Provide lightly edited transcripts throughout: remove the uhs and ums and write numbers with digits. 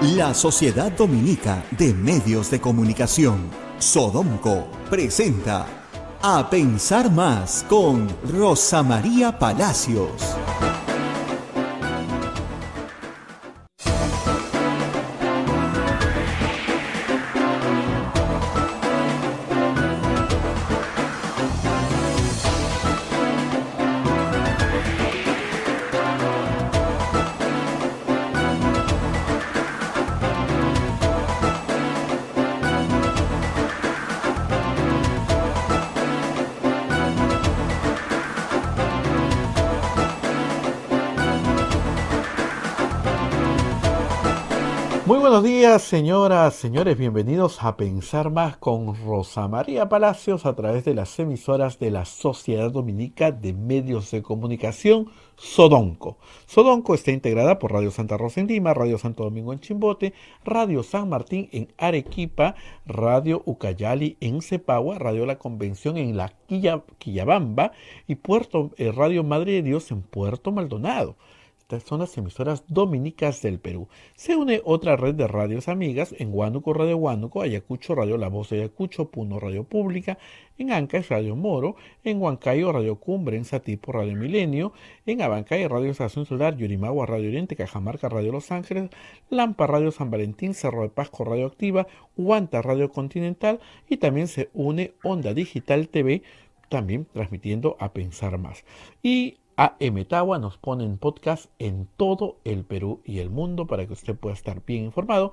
La Sociedad Dominica de Medios de Comunicación, Sodomco, presenta A Pensar Más con Rosa María Palacios. Muy buenos días, señoras, señores, bienvenidos a Pensar Más con Rosa María Palacios a través de las emisoras de la Sociedad Dominica de Medios de Comunicación, Sodomco. Sodomco está integrada por Radio Santa Rosa en Lima, Radio Santo Domingo en Chimbote, Radio San Martín en Arequipa, Radio Ucayali en Cepagua, Radio La Convención en la Quillabamba y Radio Madre de Dios en Puerto Maldonado. Estas son las emisoras dominicas del Perú. Se une otra red de radios amigas en Huánuco, Radio Huánuco, Ayacucho, Radio La Voz de Ayacucho, Puno, Radio Pública, en Ancash, Radio Moro, en Huancayo, Radio Cumbre, en Satipo, Radio Milenio, en Abancay, Radio Estación Solar, Yurimagua, Radio Oriente, Cajamarca, Radio Los Ángeles, Lampa, Radio San Valentín, Cerro de Pasco, Radio Activa, Huanta, Radio Continental y también se une Onda Digital TV, también transmitiendo A Pensar Más. Y AM Tagua nos pone en podcast en todo el Perú y el mundo para que usted pueda estar bien informado.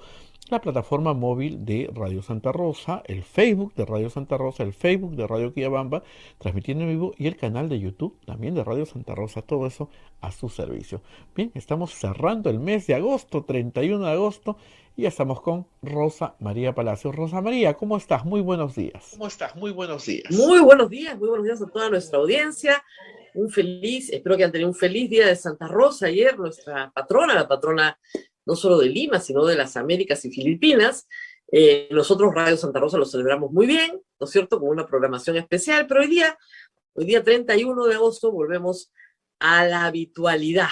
La plataforma móvil de Radio Santa Rosa, el Facebook de Radio Santa Rosa, el Facebook de Radio Quillabamba, transmitiendo en vivo y el canal de YouTube también de Radio Santa Rosa, todo eso a su servicio. Bien, estamos cerrando el mes de agosto, 31 de agosto, y ya estamos con Rosa María Palacios. Rosa María, ¿cómo estás? Muy buenos días. ¿Cómo estás? Muy buenos días. Muy buenos días a toda nuestra audiencia. Espero que han tenido un feliz día de Santa Rosa ayer, nuestra patrona, la patrona no solo de Lima, sino de las Américas y Filipinas. Nosotros Radio Santa Rosa lo celebramos muy bien, ¿no es cierto?, con una programación especial, pero hoy día 31 de agosto, volvemos a la habitualidad.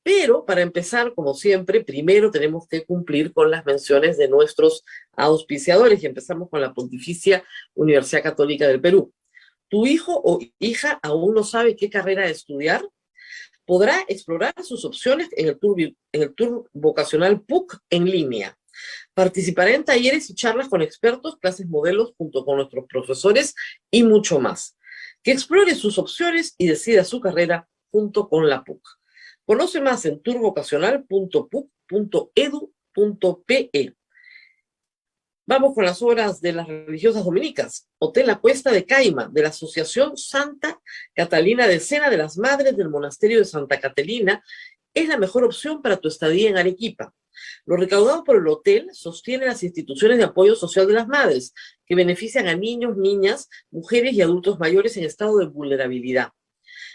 Pero para empezar, como siempre, primero tenemos que cumplir con las menciones de nuestros auspiciadores y empezamos con la Pontificia Universidad Católica del Perú. ¿Tu hijo o hija aún no sabe qué carrera estudiar? Podrá explorar sus opciones en el tour vocacional PUC en línea. Participará en talleres y charlas con expertos, clases modelos junto con nuestros profesores y mucho más. Que explore sus opciones y decida su carrera junto con la PUC. Conoce más en tourvocacional.puc.edu.pe. Vamos con las obras de las religiosas dominicas. Hotel La Cuesta de Caima, de la Asociación Santa Catalina de Cena de las Madres del Monasterio de Santa Catalina, es la mejor opción para tu estadía en Arequipa. Lo recaudado por el hotel sostiene las instituciones de apoyo social de las madres, que benefician a niños, niñas, mujeres y adultos mayores en estado de vulnerabilidad.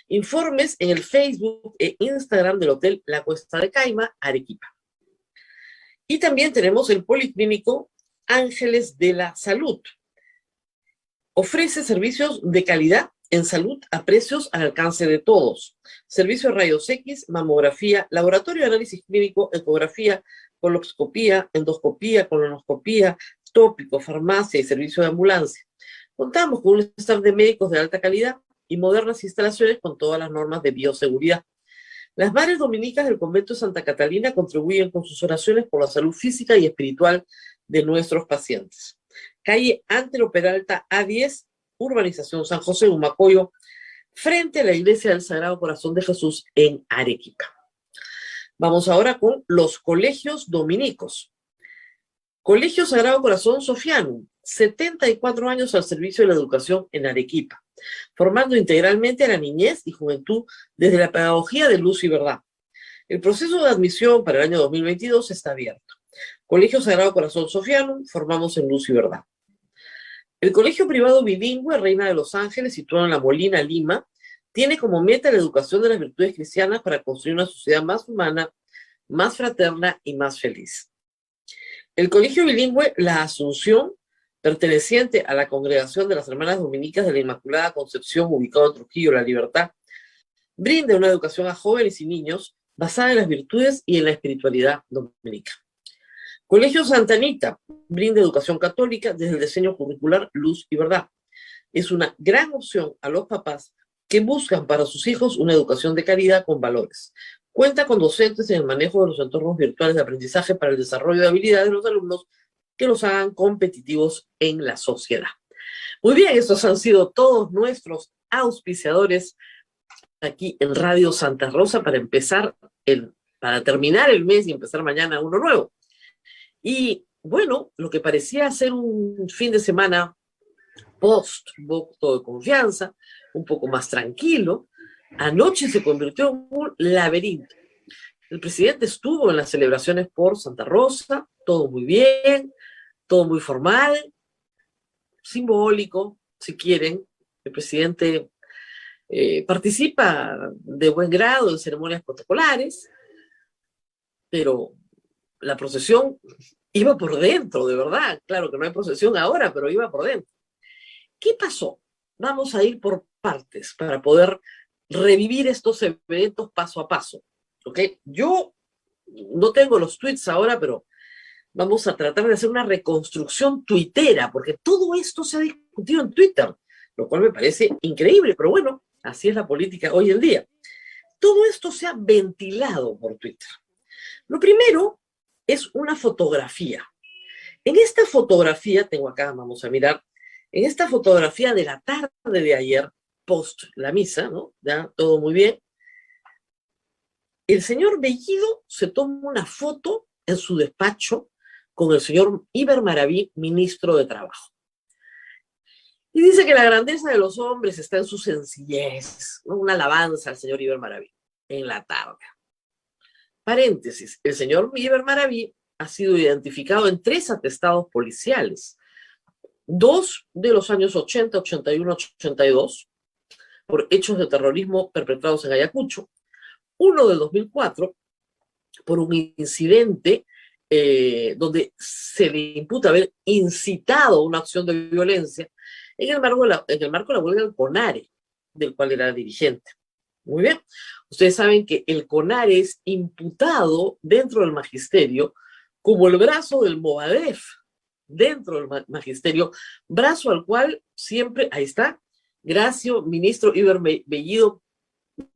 Informes en el Facebook e Instagram del Hotel La Cuesta de Caima, Arequipa. Y también tenemos el Policlínico Ángeles de la Salud. Ofrece servicios de calidad en salud a precios al alcance de todos. Servicio de rayos X, mamografía, laboratorio de análisis clínico, ecografía, coloscopía, endoscopía, colonoscopía, tópico, farmacia y servicio de ambulancia. Contamos con un staff de médicos de alta calidad y modernas instalaciones con todas las normas de bioseguridad. Las madres dominicas del convento de Santa Catalina contribuyen con sus oraciones por la salud física y espiritual de nuestros pacientes. Calle Antero Peralta A10, Urbanización San José, Humacoyo, frente a la Iglesia del Sagrado Corazón de Jesús en Arequipa. Vamos ahora con los colegios dominicos. Colegio Sagrado Corazón Sofiano, 74 años al servicio de la educación en Arequipa, formando integralmente a la niñez y juventud desde la pedagogía de luz y verdad. El proceso de admisión para el año 2022 está abierto. Colegio Sagrado Corazón Sofiano, formamos en luz y verdad. El colegio privado bilingüe Reina de los Ángeles, situado en La Molina, Lima, tiene como meta la educación de las virtudes cristianas para construir una sociedad más humana, más fraterna y más feliz. El colegio bilingüe La Asunción, perteneciente a la Congregación de las Hermanas Dominicas de la Inmaculada Concepción, ubicado en Trujillo, La Libertad, brinda una educación a jóvenes y niños basada en las virtudes y en la espiritualidad dominica. Colegio Santa Anita brinda educación católica desde el diseño curricular Luz y Verdad. Es una gran opción a los papás que buscan para sus hijos una educación de calidad con valores. Cuenta con docentes en el manejo de los entornos virtuales de aprendizaje para el desarrollo de habilidades de los alumnos que los hagan competitivos en la sociedad. Muy bien, estos han sido todos nuestros auspiciadores aquí en Radio Santa Rosa para terminar el mes y empezar mañana uno nuevo. Y bueno, lo que parecía ser un fin de semana post-voto de confianza, un poco más tranquilo, anoche se convirtió en un laberinto. El presidente estuvo en las celebraciones por Santa Rosa, todo muy bien, todo muy formal, simbólico, si quieren. El presidente participa de buen grado en ceremonias protocolares, pero la procesión iba por dentro, de verdad. Claro que no hay procesión ahora, pero iba por dentro. ¿Qué pasó? Vamos a ir por partes para poder revivir estos eventos paso a paso. ¿Ok? Yo no tengo los tweets ahora, pero vamos a tratar de hacer una reconstrucción tuitera, porque todo esto se ha discutido en Twitter, lo cual me parece increíble, pero bueno, así es la política hoy en día. Todo esto se ha ventilado por Twitter. Lo primero es una fotografía. En esta fotografía, tengo acá, vamos a mirar, en esta fotografía de la tarde de ayer, post la misa, ¿no? Ya todo muy bien. El señor Bellido se toma una foto en su despacho con el señor Iber Maraví, ministro de Trabajo. Y dice que la grandeza de los hombres está en su sencillez, ¿no? Una alabanza al señor Iber Maraví en la tarde. Paréntesis, el señor Iber Maraví ha sido identificado en 3 atestados policiales, 2 de los años 80, 81, 82, por hechos de terrorismo perpetrados en Ayacucho, uno del 2004, por un incidente donde se le imputa haber incitado una acción de violencia en el marco de la huelga del CONARE, del cual era dirigente. Muy bien. Ustedes saben que el CONARE es imputado dentro del magisterio como el brazo del Movadef, dentro del magisterio, brazo al cual siempre, ahí está, gracias, ministro Iber Bellido,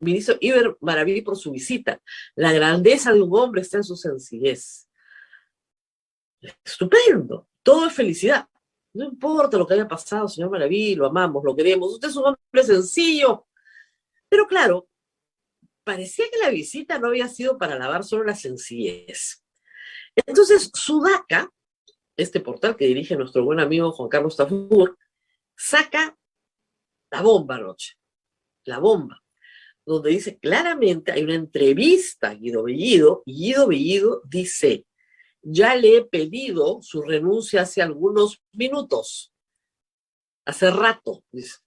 ministro Iber Maraví por su visita. La grandeza de un hombre está en su sencillez. Estupendo, todo es felicidad. No importa lo que haya pasado, señor Maraví, lo amamos, lo queremos. Usted es un hombre sencillo. Pero claro, parecía que la visita no había sido para alabar solo la sencillez. Entonces, Sudaca, este portal que dirige nuestro buen amigo Juan Carlos Tafur, saca la bomba anoche, la bomba, donde dice claramente, hay una entrevista a Guido Bellido, y Guido Bellido dice: ya le he pedido su renuncia hace algunos minutos, hace rato, dice.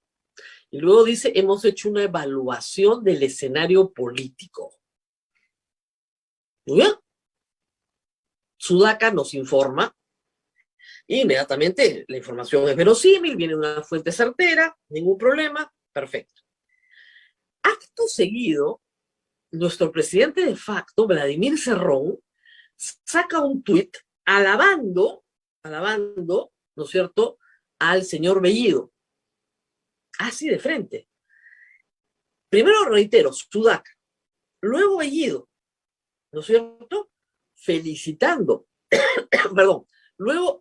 Y luego dice, hemos hecho una evaluación del escenario político. Muy bien. Sudaca nos informa, inmediatamente la información es verosímil, viene de una fuente certera, ningún problema, perfecto. Acto seguido, nuestro presidente de facto, Vladimir Cerrón, saca un tuit alabando, ¿no es cierto?, al señor Bellido. Así de frente. Primero reitero, Sudaca, luego Bellido, ¿no es cierto?, felicitando, perdón, luego,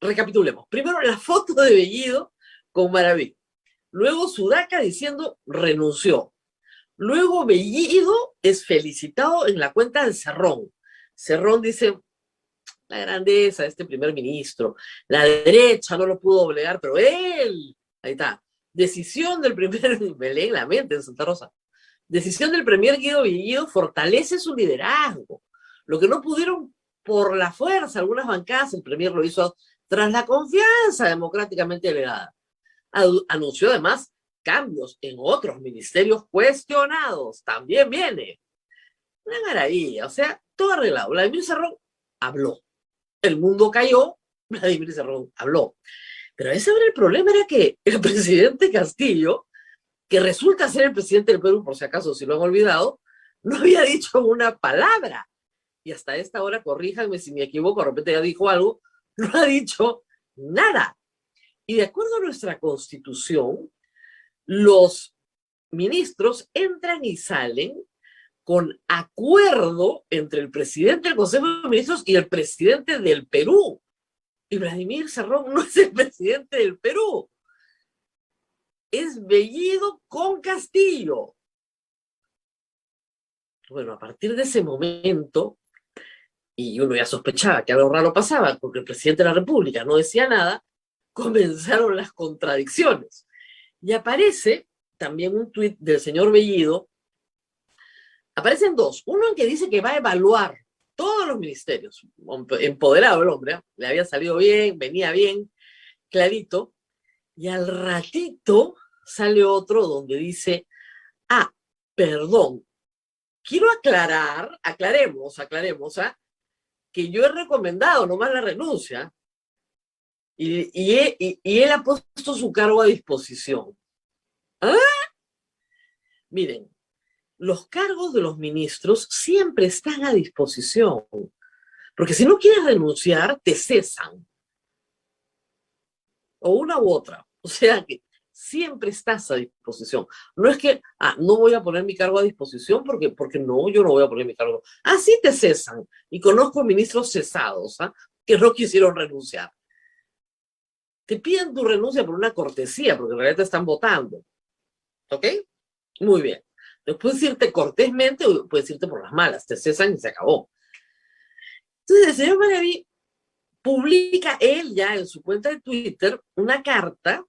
recapitulemos, primero la foto de Bellido con Maraví, luego Sudaca diciendo renunció, luego Bellido es felicitado en la cuenta de Cerrón. Cerrón dice, la grandeza de este primer ministro, la derecha no lo pudo doblegar, pero él, ahí está, decisión del primer, me leen la mente en Santa Rosa, decisión del premier Guido Bellido fortalece su liderazgo. Lo que no pudieron por la fuerza algunas bancadas, el premier lo hizo tras la confianza democráticamente delegada. Anunció además cambios en otros ministerios cuestionados. También viene. Una maravilla, o sea, todo arreglado. Vladimir Cerrón habló. El mundo cayó, Vladimir Cerrón habló. Pero ese era el problema, era que el presidente Castillo, que resulta ser el presidente del Perú, por si acaso, si lo han olvidado, no había dicho una palabra. y hasta esta hora, corríjanme si me equivoco, de repente ya dijo algo, no ha dicho nada. Y de acuerdo a nuestra Constitución, los ministros entran y salen con acuerdo entre el presidente del Consejo de Ministros y el presidente del Perú. Y Vladimir Cerrón no es el presidente del Perú. Es Bellido con Castillo. Bueno, a partir de ese momento, y uno ya sospechaba que algo raro pasaba, porque el presidente de la República no decía nada, comenzaron las contradicciones. Y aparece también un tuit del señor Bellido. Aparecen dos. Uno en que dice que va a evaluar todos los ministerios. Empoderado el hombre, ¿eh? Le había salido bien, venía bien, clarito. Y al ratito sale otro donde dice, perdón, quiero aclaremos, que yo he recomendado nomás la renuncia y él ha puesto su cargo a disposición. Miren, los cargos de los ministros siempre están a disposición, porque si no quieres renunciar, te cesan. O una u otra. O sea que siempre estás a disposición. No es que, no voy a poner mi cargo a disposición porque no, yo no voy a poner mi cargo. Sí te cesan. Y conozco ministros cesados, que no quisieron renunciar. Te piden tu renuncia por una cortesía, porque en realidad te están votando. ¿Ok? Muy bien. Puedes irte cortésmente o puedes irte por las malas. Te cesan y se acabó. Entonces el señor Maraví publica él ya en su cuenta de Twitter una carta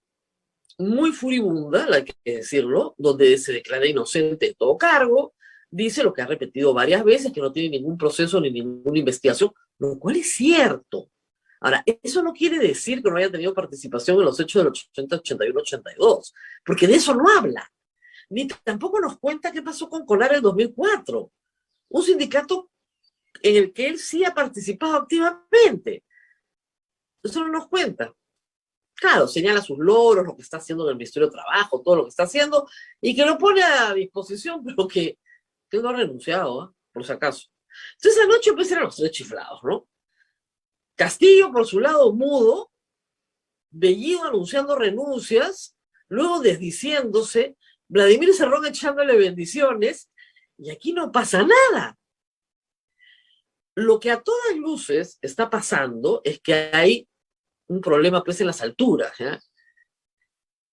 muy furibunda, hay que decirlo, donde se declara inocente de todo cargo, dice lo que ha repetido varias veces, que no tiene ningún proceso ni ninguna investigación, lo cual es cierto. Ahora, eso no quiere decir que no haya tenido participación en los hechos del 80, 81, 82, porque de eso no habla. Ni tampoco nos cuenta qué pasó con CONAR en el 2004, un sindicato en el que él sí ha participado activamente. Eso no nos cuenta. Claro, señala sus logros, lo que está haciendo en el Ministerio de Trabajo, todo lo que está haciendo, y que lo pone a disposición, pero que no ha renunciado, por si acaso. Entonces anoche pues eran los tres chiflados, ¿no? Castillo, por su lado, mudo, Bellido anunciando renuncias, luego desdiciéndose, Vladimir Cerrón echándole bendiciones, y aquí no pasa nada. Lo que a todas luces está pasando es que hay un problema pues en las alturas, ¿ya?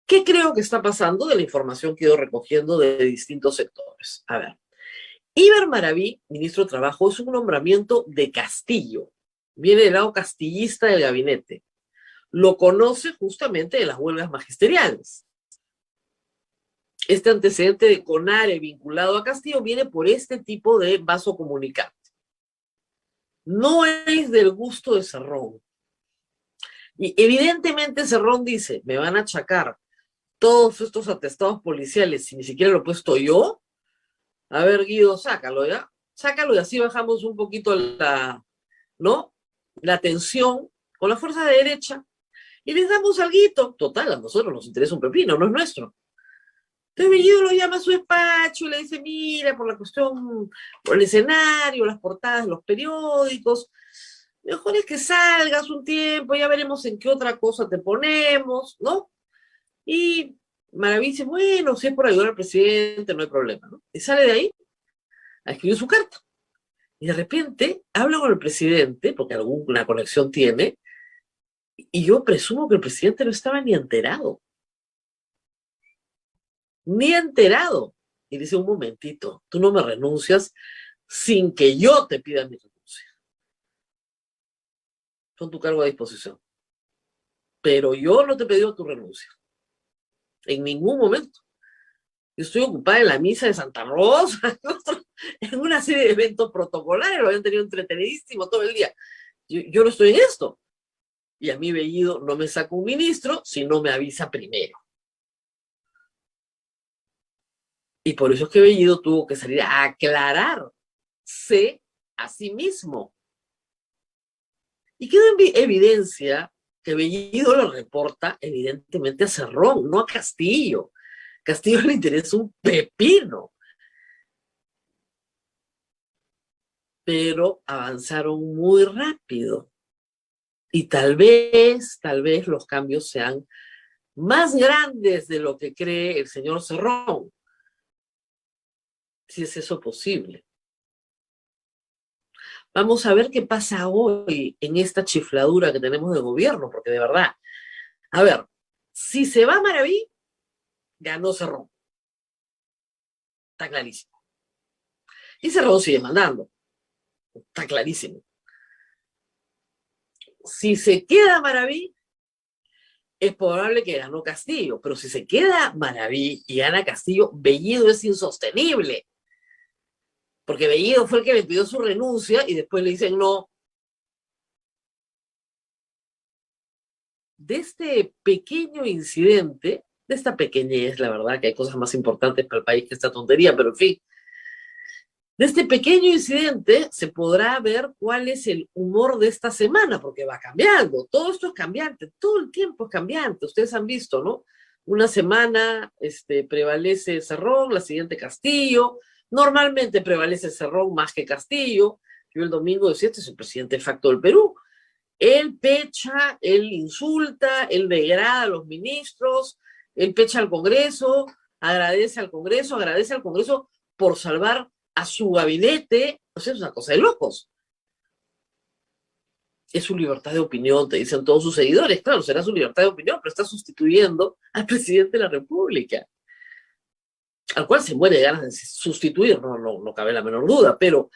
¿Qué creo que está pasando de la información que he ido recogiendo de distintos sectores? A ver, Iber Maraví, ministro de Trabajo, es un nombramiento de Castillo, viene del lado castillista del gabinete, lo conoce justamente de las huelgas magisteriales. Este antecedente de CONARE vinculado a Castillo viene por este tipo de vaso comunicante. No es del gusto de Cerrón. Y evidentemente Cerrón dice, me van a achacar todos estos atestados policiales si ni siquiera lo he puesto yo. A ver, Guido, sácalo, ¿ya? Sácalo y así bajamos un poquito la tensión con la fuerza de derecha y les damos alguito. Total, a nosotros nos interesa un pepino, no es nuestro. Entonces Guido lo llama a su despacho y le dice, mira, por la cuestión, por el escenario, las portadas de los periódicos, mejor es que salgas un tiempo, ya veremos en qué otra cosa te ponemos, ¿no? Y Maraví dice, bueno, si es por ayudar al presidente, no hay problema, ¿no? Y sale de ahí a escribir su carta. Y de repente habla con el presidente, porque alguna conexión tiene, y yo presumo que el presidente no estaba ni enterado. Ni enterado. Y dice, un momentito, tú no me renuncias sin que yo te pida mi renuncia. Con tu cargo a disposición. Pero yo no te he pedido tu renuncia. En ningún momento. Yo estoy ocupada en la misa de Santa Rosa, en una serie de eventos protocolares, lo habían tenido entretenidísimo todo el día. Yo no estoy en esto. Y a mí Bellido no me saca un ministro si no me avisa primero. Y por eso es que Bellido tuvo que salir a aclararse a sí mismo. Y quedó en evidencia que Bellido lo reporta evidentemente a Cerrón, no a Castillo. Castillo le interesa un pepino. pero avanzaron muy rápido. Y tal vez los cambios sean más grandes de lo que cree el señor Cerrón, si es eso posible. Vamos a ver qué pasa hoy en esta chifladura que tenemos de gobierno, porque de verdad, a ver, si se va Maraví, ganó Cerrón. Está clarísimo. Y Cerrón sigue mandando. Está clarísimo. Si se queda Maraví, es probable que ganó Castillo, pero si se queda Maraví y gana Castillo, Bellido es insostenible. Porque Bellido fue el que le pidió su renuncia y después le dicen no. De este pequeño incidente, de esta pequeñez, la verdad que hay cosas más importantes para el país que esta tontería, pero en fin, de este pequeño incidente se podrá ver cuál es el humor de esta semana, porque va cambiando. Todo esto es cambiante, todo el tiempo es cambiante. Ustedes han visto, ¿no? Una semana prevalece Cerrón, la siguiente Castillo. Normalmente prevalece Cerrón más que Castillo. Yo el domingo decía, este es el presidente de facto del Perú. Él pecha, él insulta, él degrada a los ministros, él pecha al Congreso, agradece al Congreso por salvar a su gabinete. O sea, es una cosa de locos. Es su libertad de opinión, te dicen todos sus seguidores. Claro, será su libertad de opinión, pero está sustituyendo al presidente de la República, al cual se muere de ganas de sustituir, no cabe la menor duda. Pero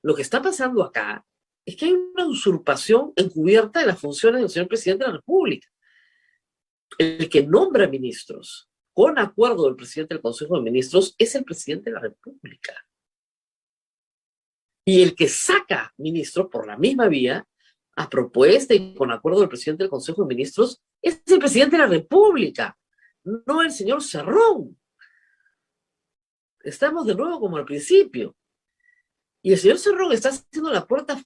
lo que está pasando acá es que hay una usurpación encubierta de las funciones del señor presidente de la República. El que nombra ministros con acuerdo del presidente del Consejo de Ministros es el presidente de la República. Y el que saca ministros por la misma vía, a propuesta y con acuerdo del presidente del Consejo de Ministros, es el presidente de la República, no el señor Cerrón. Estamos de nuevo como al principio. Y el señor Cerrón está haciendo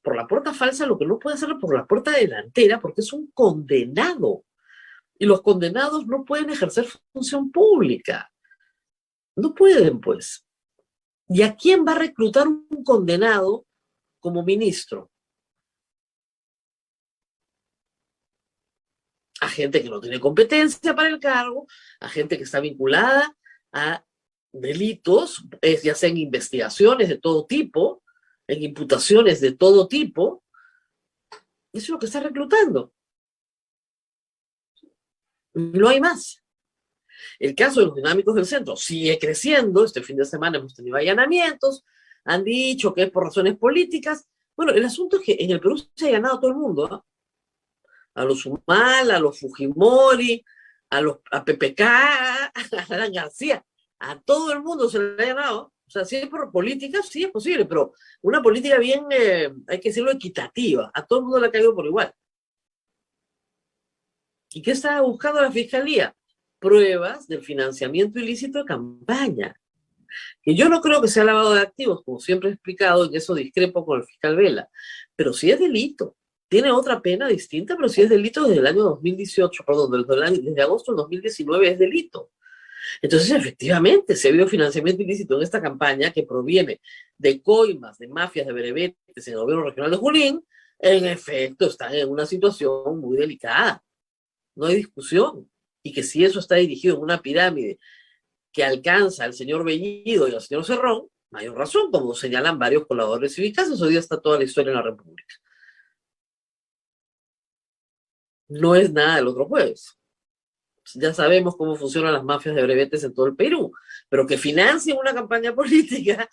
por la puerta falsa lo que no puede hacerlo por la puerta delantera, porque es un condenado. Y los condenados no pueden ejercer función pública. No pueden, pues. ¿Y a quién va a reclutar un condenado como ministro? A gente que no tiene competencia para el cargo, a gente que está vinculada a delitos, ya sea en investigaciones de todo tipo, en imputaciones de todo tipo. Eso es lo que está reclutando. No hay más. El caso de los dinámicos del centro sigue creciendo. Este fin de semana hemos tenido allanamientos. Han dicho que es por razones políticas. Bueno, el asunto es que en el Perú se ha allanado a todo el mundo, ¿eh? A los Humala, a los Fujimori, a PPK, a Alan García. A todo el mundo se le ha allanado. O sea, si es por política, sí es posible, pero una política bien, hay que decirlo, equitativa. A todo el mundo le ha caído por igual. ¿Y qué está buscando la Fiscalía? Pruebas del financiamiento ilícito de campaña. Que yo no creo que sea lavado de activos, como siempre he explicado, en eso discrepo con el fiscal Vela. Pero sí es delito. Tiene otra pena distinta, pero sí es delito desde el año 2018, perdón, desde agosto del 2019 es delito. Entonces, efectivamente, se vio financiamiento ilícito en esta campaña que proviene de coimas, de mafias, de berebetes en el gobierno regional de Junín. En efecto, están en una situación muy delicada. No hay discusión. Y que si eso está dirigido en una pirámide que alcanza al señor Bellido y al señor Cerrón, mayor razón, como señalan varios colaboradores cívicos, hoy día está toda la historia en la República. No es nada del otro jueves. Ya sabemos cómo funcionan las mafias de brevetes en todo el Perú, pero que financien una campaña política,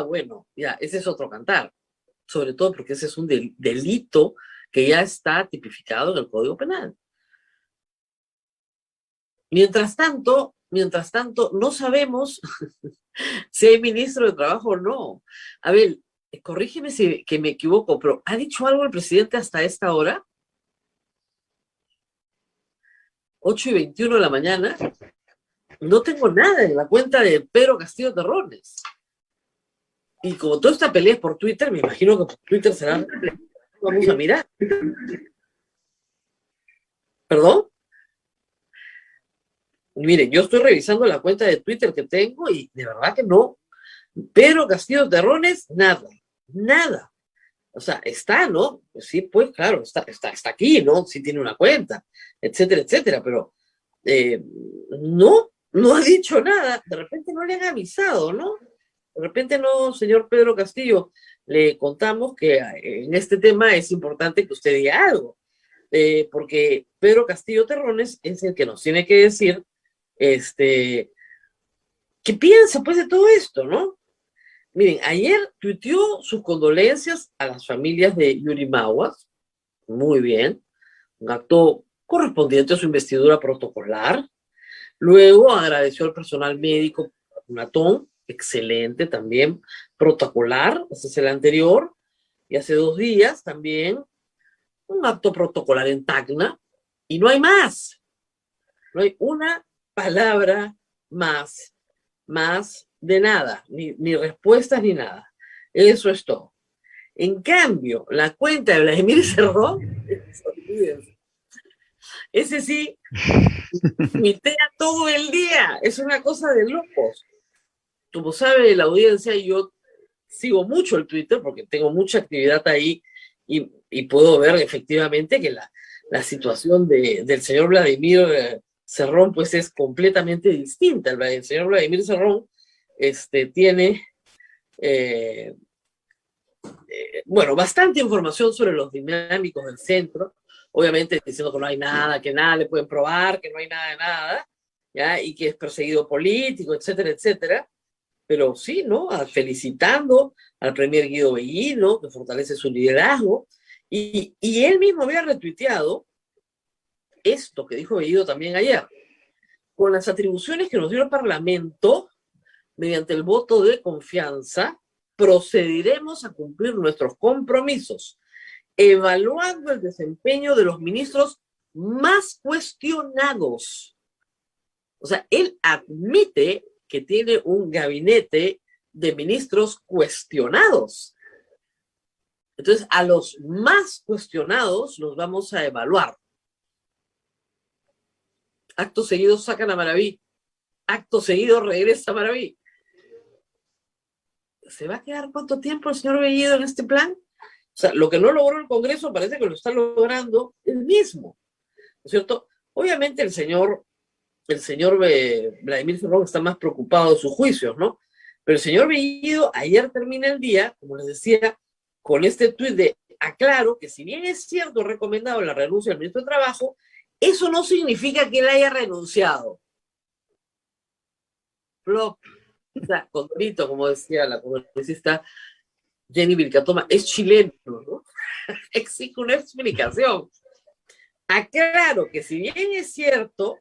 bueno, ya, ese es otro cantar. Sobre todo porque ese es un delito que ya está tipificado en el Código Penal. Mientras tanto, no sabemos si hay ministro de Trabajo o no. A ver, corrígeme si que me equivoco, pero ¿ha dicho algo el presidente hasta esta hora? 8:21 de la mañana. No tengo nada en la cuenta de Pedro Castillo Terrones. Y como toda esta pelea es por Twitter, me imagino que por Twitter será... Vamos a mirar. ¿Perdón? Miren, yo estoy revisando la cuenta de Twitter que tengo y de verdad que no. Pedro Castillo Terrones, nada. Nada. O sea, está, ¿no? Pues sí, pues claro, está aquí, ¿no? Sí tiene una cuenta, etcétera, etcétera, pero no ha dicho nada. De repente no le han avisado, ¿no? De repente no, señor Pedro Castillo, le contamos que en este tema es importante que usted diga algo, porque Pedro Castillo Terrones es el que nos tiene que decir, qué piensa pues de todo esto, ¿no? Miren, ayer tuiteó sus condolencias a las familias de Yuri Maguas, muy bien, un acto correspondiente a su investidura protocolar. Luego agradeció al personal médico vacunatón, excelente también, protocolar, ese es el anterior, y hace 2 días también un acto protocolar en Tacna, y no hay más, no hay una palabra más de nada, ni respuestas ni nada. Eso es todo. En cambio, la cuenta de Vladimir Cerrón, ese sí, mitea todo el día, es una cosa de locos. Como sabe la audiencia, yo sigo mucho el Twitter porque tengo mucha actividad ahí y puedo ver efectivamente que la situación del señor Vladimir Cerrón pues es completamente distinta. El señor Vladimir Cerrón tiene bueno, bastante información sobre los dinámicos del centro, obviamente diciendo que no hay nada, que nada le pueden probar, que no hay nada de nada, ¿ya? Y que es perseguido político, etcétera, etcétera. Pero sí, ¿no? Felicitando al premier Guido Bellido, que fortalece su liderazgo, y él mismo había retuiteado esto que dijo Bellido también ayer, con las atribuciones que nos dio el Parlamento, mediante el voto de confianza, procederemos a cumplir nuestros compromisos, evaluando el desempeño de los ministros más cuestionados. O sea, él admite que tiene un gabinete de ministros cuestionados. Entonces, a los más cuestionados los vamos a evaluar. Acto seguido sacan a Maraví. Acto seguido regresa a Maraví. ¿Se va a quedar cuánto tiempo el señor Bellido en este plan? O sea, lo que no logró el Congreso parece que lo está logrando él mismo, ¿no es cierto? Obviamente el señor Vladimir Cerrón está más preocupado de sus juicios, ¿no? Pero el señor Bellido ayer termina el día, como les decía, con este tuit de aclaro que si bien es cierto recomendado la renuncia del ministro de Trabajo, eso no significa que él haya renunciado. Flop. O sea, Condorito, como decía la congresista Jenny Vilcatoma, es chileno, ¿no? Exige una explicación. Aclaro que si bien es cierto,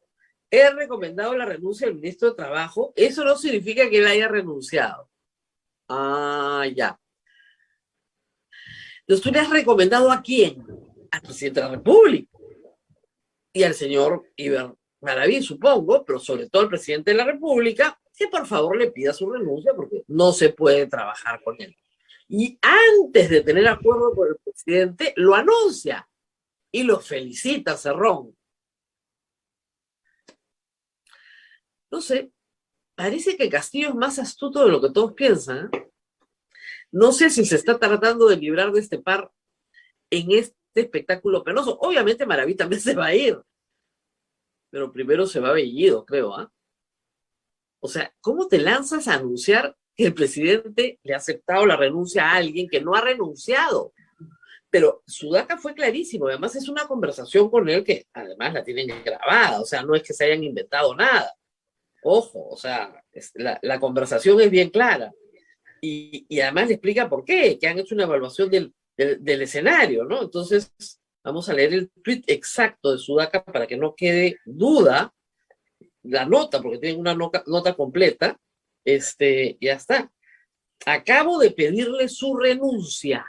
he recomendado la renuncia del ministro de Trabajo, eso no significa que él haya renunciado. Ah, ya. Entonces, ¿tú le has recomendado a quién? Al presidente de la República y al señor Iber Maraví, supongo, pero sobre todo al presidente de la República, que por favor le pida su renuncia porque no se puede trabajar con él. Y antes de tener acuerdo con el presidente, lo anuncia y lo felicita Cerrón. No sé, parece que Castillo es más astuto de lo que todos piensan, ¿eh? No sé si se está tratando de librar de este par en este espectáculo penoso. Obviamente Maraví también se va a ir, pero primero se va Bellido, creo, ¿ah? O sea, ¿cómo te lanzas a anunciar que el presidente le ha aceptado la renuncia a alguien que no ha renunciado? Pero Sudaca fue clarísimo, además es una conversación con él que además la tienen grabada, o sea, no es que se hayan inventado nada. Ojo, o sea, la conversación es bien clara. Y además le explica por qué, que han hecho una evaluación del escenario, ¿no? Entonces, vamos a leer el tweet exacto de Sudaca para que no quede duda, la nota, porque tienen una nota completa, ya está. Acabo de pedirle su renuncia.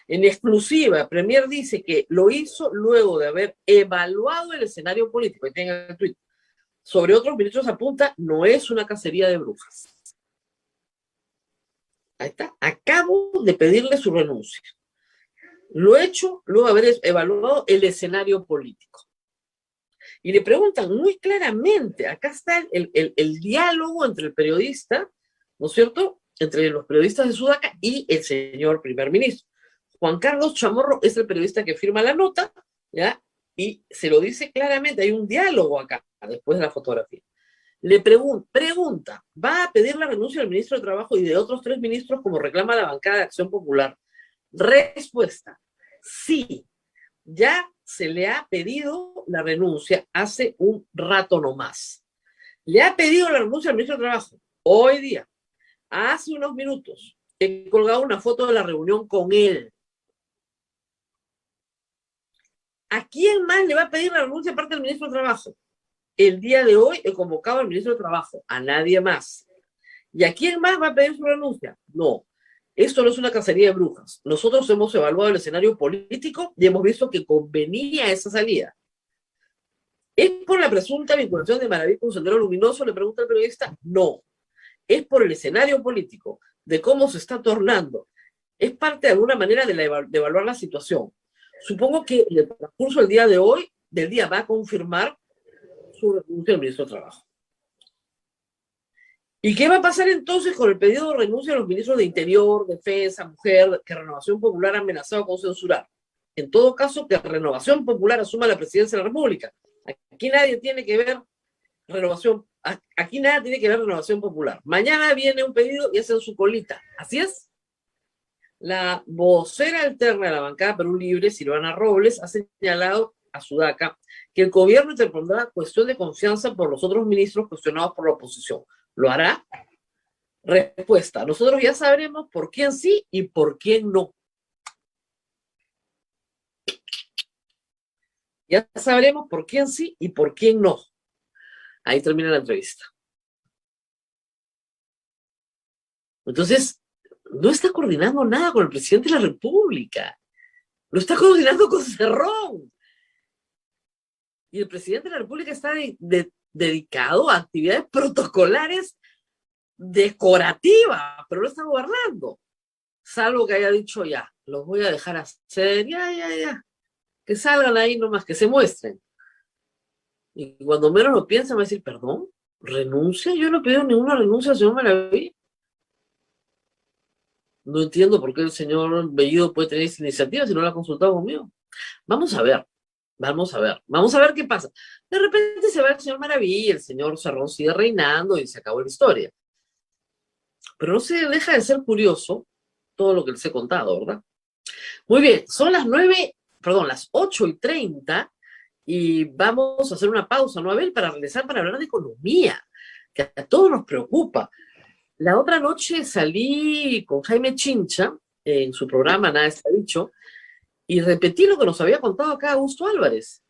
En exclusiva, Premier dice que lo hizo luego de haber evaluado el escenario político. Ahí tienen el tweet. Sobre otros ministros apunta, no es una cacería de brujas. Ahí está. Acabo de pedirle su renuncia. Lo he hecho luego de haber evaluado el escenario político. Y le preguntan muy claramente, acá está el diálogo entre el periodista, ¿no es cierto?, entre los periodistas de Sudaca y el señor primer ministro. Juan Carlos Chamorro es el periodista que firma la nota, ¿ya? Y se lo dice claramente, hay un diálogo acá, después de la fotografía. Le pregunta, ¿va a pedir la renuncia del ministro de Trabajo y de otros 3 ministros como reclama la bancada de Acción Popular? Respuesta, sí, ya se le ha pedido la renuncia hace un rato nomás. Le ha pedido la renuncia al ministro de Trabajo hoy día, hace unos minutos. He colgado una foto de la reunión con él. ¿A quién más le va a pedir la renuncia aparte del ministro de Trabajo? El día de hoy he convocado al ministro de Trabajo, a nadie más. ¿Y a quién más va a pedir su renuncia? No, esto no es una cacería de brujas. Nosotros hemos evaluado el escenario político y hemos visto que convenía esa salida. ¿Es por la presunta vinculación de Maraví con Sendero Luminoso? Le pregunta el periodista. No, es por el escenario político, de cómo se está tornando. Es parte de alguna manera de evaluar la situación. Supongo que en el transcurso del día de hoy, va a confirmar su renuncia al ministro de Trabajo. ¿Y qué va a pasar entonces con el pedido de renuncia de los ministros de Interior, Defensa, Mujer, que Renovación Popular ha amenazado con censurar? En todo caso, que Renovación Popular asuma la presidencia de la República. Aquí nadie tiene que ver Renovación Popular. Mañana viene un pedido y hacen su colita. Así es. La vocera alterna de la bancada Perú Libre, Silvana Robles, ha señalado a Sudaca que el gobierno interpondrá cuestión de confianza por los otros ministros cuestionados por la oposición. ¿Lo hará? Respuesta. Nosotros ya sabremos por quién sí y por quién no. Ya sabremos por quién sí y por quién no. Ahí termina la entrevista. Entonces, no está coordinando nada con el presidente de la República. Lo está coordinando con Cerrón. Y el presidente de la República está dedicado a actividades protocolares decorativas, pero no está gobernando. Salvo que haya dicho ya, los voy a dejar hacer, ya. Que salgan ahí nomás, que se muestren. Y cuando menos lo piensan, va a decir, perdón, ¿renuncia? Yo no he pedido ninguna renuncia al señor Maraví. No entiendo por qué el señor Bellido puede tener esa iniciativa si no la ha consultado conmigo. Vamos a ver qué pasa. De repente se va el señor Maraví, el señor Cerrón sigue reinando y se acabó la historia. Pero no se deja de ser curioso todo lo que les he contado, ¿verdad? Muy bien, son las 8:30 y vamos a hacer una pausa, ¿no, Abel? Para regresar para hablar de economía, que a todos nos preocupa. La otra noche salí con Jaime Chincha en su programa Nada está dicho y repetí lo que nos había contado acá Augusto Álvarez.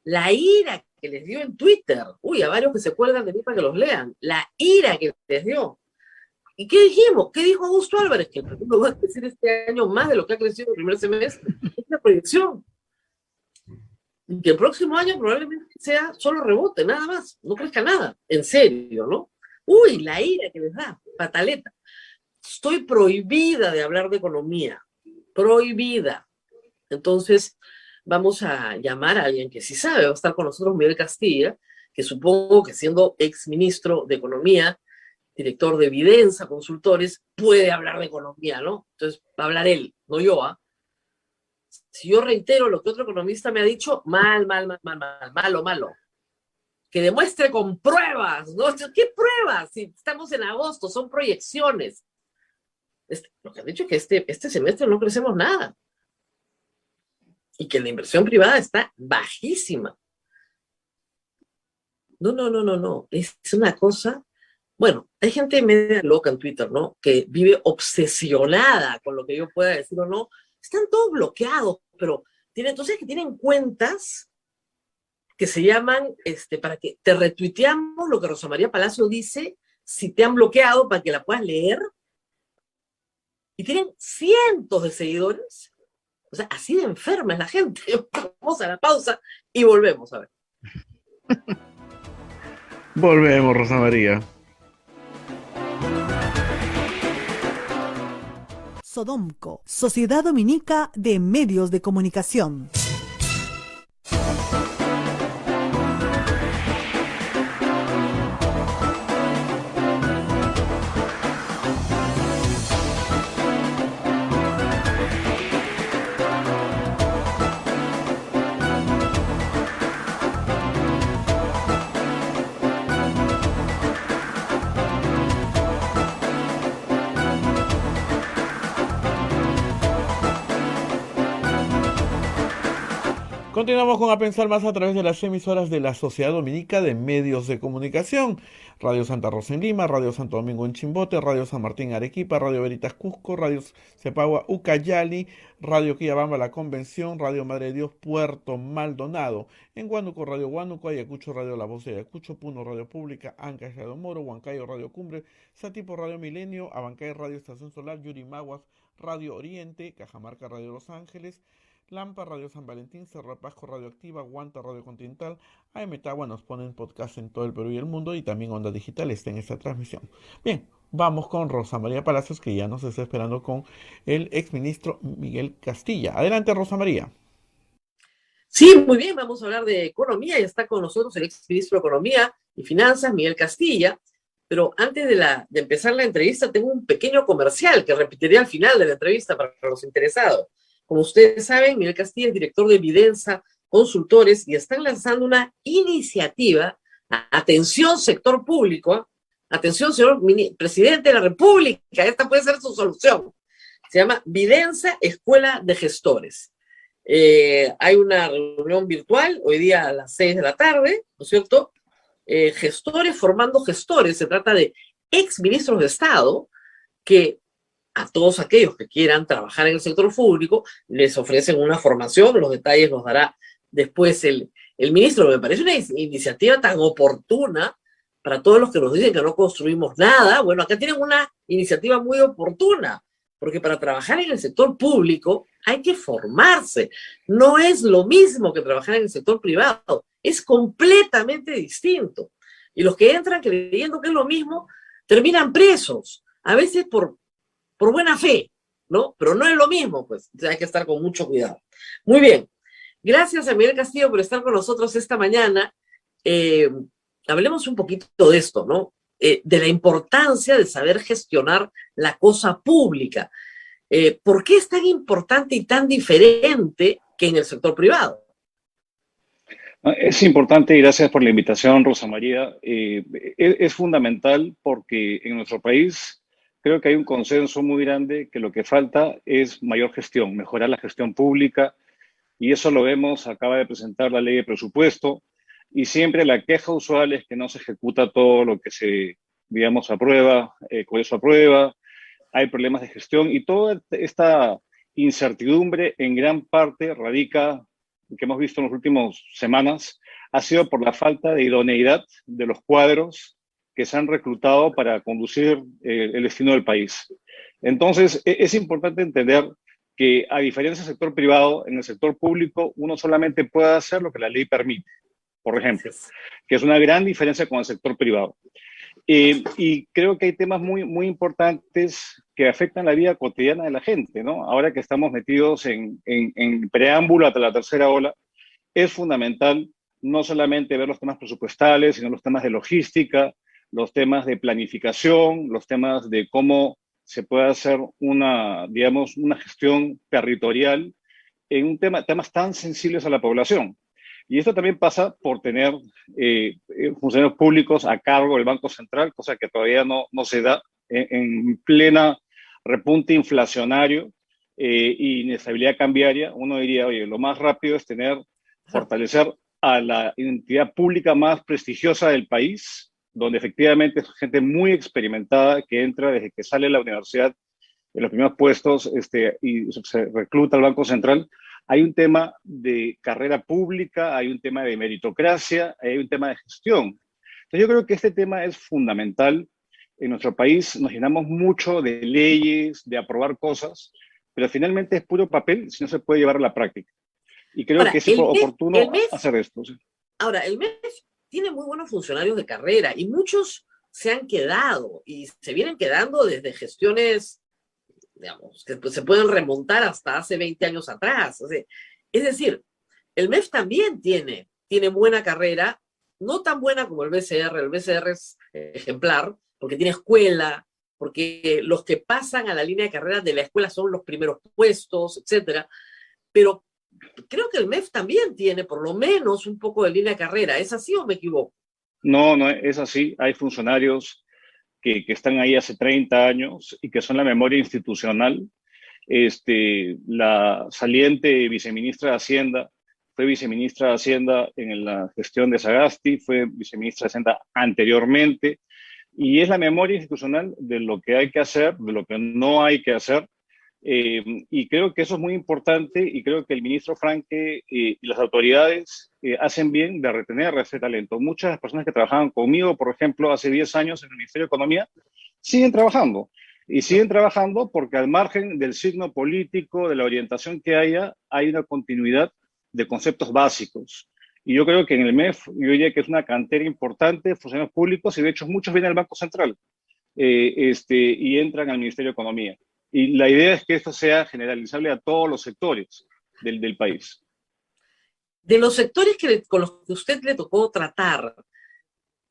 La ira que les dio en Twitter. Uy, a varios que se cuelgan de mí para que los lean. La ira que les dio. ¿Y qué dijimos? ¿Qué dijo Augusto Álvarez? Que el Perú va a crecer este año más de lo que ha crecido en el primer semestre. Es la proyección. Y que el próximo año probablemente sea solo rebote, nada más. No crezca nada. En serio, ¿no? Uy, la ira que les da. Pataleta. Estoy prohibida de hablar de economía. Prohibida. Entonces, vamos a llamar a alguien que sí sabe. Va a estar con nosotros Miguel Castilla, que supongo que siendo exministro de Economía, director de Evidenza Consultores, puede hablar de economía, ¿no? Entonces, va a hablar él, no yo, ¿ah? Si yo reitero lo que otro economista me ha dicho, malo. Que demuestre con pruebas, ¿no? ¿Qué pruebas? Si estamos en agosto, son proyecciones. Lo que han dicho es que este semestre no crecemos nada. Y que la inversión privada está bajísima. No. Es una cosa... Bueno, hay gente media loca en Twitter, ¿no? Que vive obsesionada con lo que yo pueda decir o no. Están todos bloqueados, pero entonces que tienen cuentas que se llaman, para que te retuiteamos lo que Rosa María Palacio dice, si te han bloqueado para que la puedas leer. Y tienen cientos de seguidores. O sea, así de enferma es la gente. Vamos a la pausa y volvemos a ver. Volvemos, Rosa María. Sodomco, Sociedad Dominica de Medios de Comunicación. Continuamos con A Pensar Más a través de las emisoras de la Sociedad Dominica de Medios de Comunicación. Radio Santa Rosa en Lima, Radio Santo Domingo en Chimbote, Radio San Martín en Arequipa, Radio Veritas Cusco, Radio Cepagua Ucayali, Radio Quillabamba La Convención, Radio Madre de Dios Puerto Maldonado. En Huánuco, Radio Huánuco, Ayacucho, Radio La Voz de Ayacucho, Puno, Radio Pública, Ancash, Radio Moro, Huancayo, Radio Cumbre, Satipo, Radio Milenio, Abancay, Radio Estación Solar, Yurimaguas, Radio Oriente, Cajamarca, Radio Los Ángeles, Lampa, Radio San Valentín, Cerro de Pasco, Radio Activa, Guanta, Radio Continental, AM Tagua nos ponen podcast en todo el Perú y el mundo y también Onda Digital está en esta transmisión. Bien, vamos con Rosa María Palacios que ya nos está esperando con el exministro Miguel Castilla. Adelante, Rosa María. Sí, muy bien, vamos a hablar de economía y está con nosotros el exministro de Economía y Finanzas, Miguel Castilla. Pero antes de empezar la entrevista, tengo un pequeño comercial que repetiré al final de la entrevista para los interesados. Como ustedes saben, Miguel Castilla es director de Vidensa Consultores y están lanzando una iniciativa. Atención, sector público. Atención, señor presidente de la República. Esta puede ser su solución. Se llama Vidensa Escuela de Gestores. Hay una reunión virtual hoy día a las 6 de la tarde, ¿no es cierto? Gestores formando gestores. Se trata de exministros de Estado que a todos aquellos que quieran trabajar en el sector público les ofrecen una formación. Los detalles los dará después el ministro. Me parece una iniciativa tan oportuna para todos los que nos dicen que no construimos nada. Bueno, acá tienen una iniciativa muy oportuna, porque para trabajar en el sector público hay que formarse. No es lo mismo que trabajar en el sector privado, es completamente distinto. Y los que entran creyendo que es lo mismo terminan presos, a veces por buena fe, ¿no? Pero no es lo mismo, pues hay que estar con mucho cuidado. Muy bien, gracias a Miguel Castillo por estar con nosotros esta mañana. Hablemos un poquito de esto, ¿no? De la importancia de saber gestionar la cosa pública. ¿Por qué es tan importante y tan diferente que en el sector privado? Es importante y gracias por la invitación, Rosa María. Es fundamental porque en nuestro país creo que hay un consenso muy grande que lo que falta es mayor gestión, mejorar la gestión pública, y eso lo vemos. Acaba de presentar la ley de presupuesto y siempre la queja usual es que no se ejecuta todo lo que se, digamos, aprueba, con eso aprueba, hay problemas de gestión y toda esta incertidumbre en gran parte radica, que hemos visto en las últimas semanas, ha sido por la falta de idoneidad de los cuadros que se han reclutado para conducir el destino del país. Entonces, es importante entender que, a diferencia del sector privado, en el sector público uno solamente puede hacer lo que la ley permite, por ejemplo, que es una gran diferencia con el sector privado. Y creo que hay temas muy, muy importantes que afectan la vida cotidiana de la gente, ¿no? Ahora que estamos metidos en preámbulo hasta la tercera ola, es fundamental no solamente ver los temas presupuestales, sino los temas de logística, los temas de planificación, los temas de cómo se puede hacer una, digamos, una gestión territorial en temas tan sensibles a la población. Y esto también pasa por tener funcionarios públicos a cargo del Banco Central, cosa que todavía no se da en plena repunte inflacionario y inestabilidad cambiaria. Uno diría, oye, lo más rápido es fortalecer a la entidad pública más prestigiosa del país, donde efectivamente es gente muy experimentada que entra desde que sale de la universidad en los primeros puestos y se recluta al Banco Central. Hay un tema de carrera pública, hay un tema de meritocracia, hay un tema de gestión. Entonces yo creo que este tema es fundamental. En nuestro país nos llenamos mucho de leyes, de aprobar cosas, pero finalmente es puro papel si no se puede llevar a la práctica. Y creo que es oportuno hacer esto. ¿Sí? Ahora, el MEF tiene muy buenos funcionarios de carrera y muchos se han quedado y se vienen quedando desde gestiones, digamos, que se pueden remontar hasta hace 20 años atrás. O sea, es decir, el MEF también tiene buena carrera, no tan buena como el BCR es ejemplar, porque tiene escuela, porque los que pasan a la línea de carrera de la escuela son los primeros puestos, etcétera, pero creo que el MEF también tiene por lo menos un poco de línea de carrera. ¿Es así o me equivoco? No es así. Hay funcionarios que están ahí hace 30 años y que son la memoria institucional. La saliente viceministra de Hacienda fue viceministra de Hacienda en la gestión de Sagasti, fue viceministra de Hacienda anteriormente, y es la memoria institucional de lo que hay que hacer, de lo que no hay que hacer. Y creo que eso es muy importante y creo que el ministro Franque y las autoridades hacen bien de retener ese talento. Muchas de las personas que trabajaban conmigo, por ejemplo, hace 10 años en el Ministerio de Economía, siguen trabajando. Y siguen trabajando porque al margen del signo político, de la orientación que haya, hay una continuidad de conceptos básicos. Y yo creo que en el MEF, yo diría que es una cantera importante de funcionarios públicos y de hecho muchos vienen al Banco Central y entran al Ministerio de Economía. Y la idea es que esto sea generalizable a todos los sectores del país. De los sectores con los que usted le tocó tratar,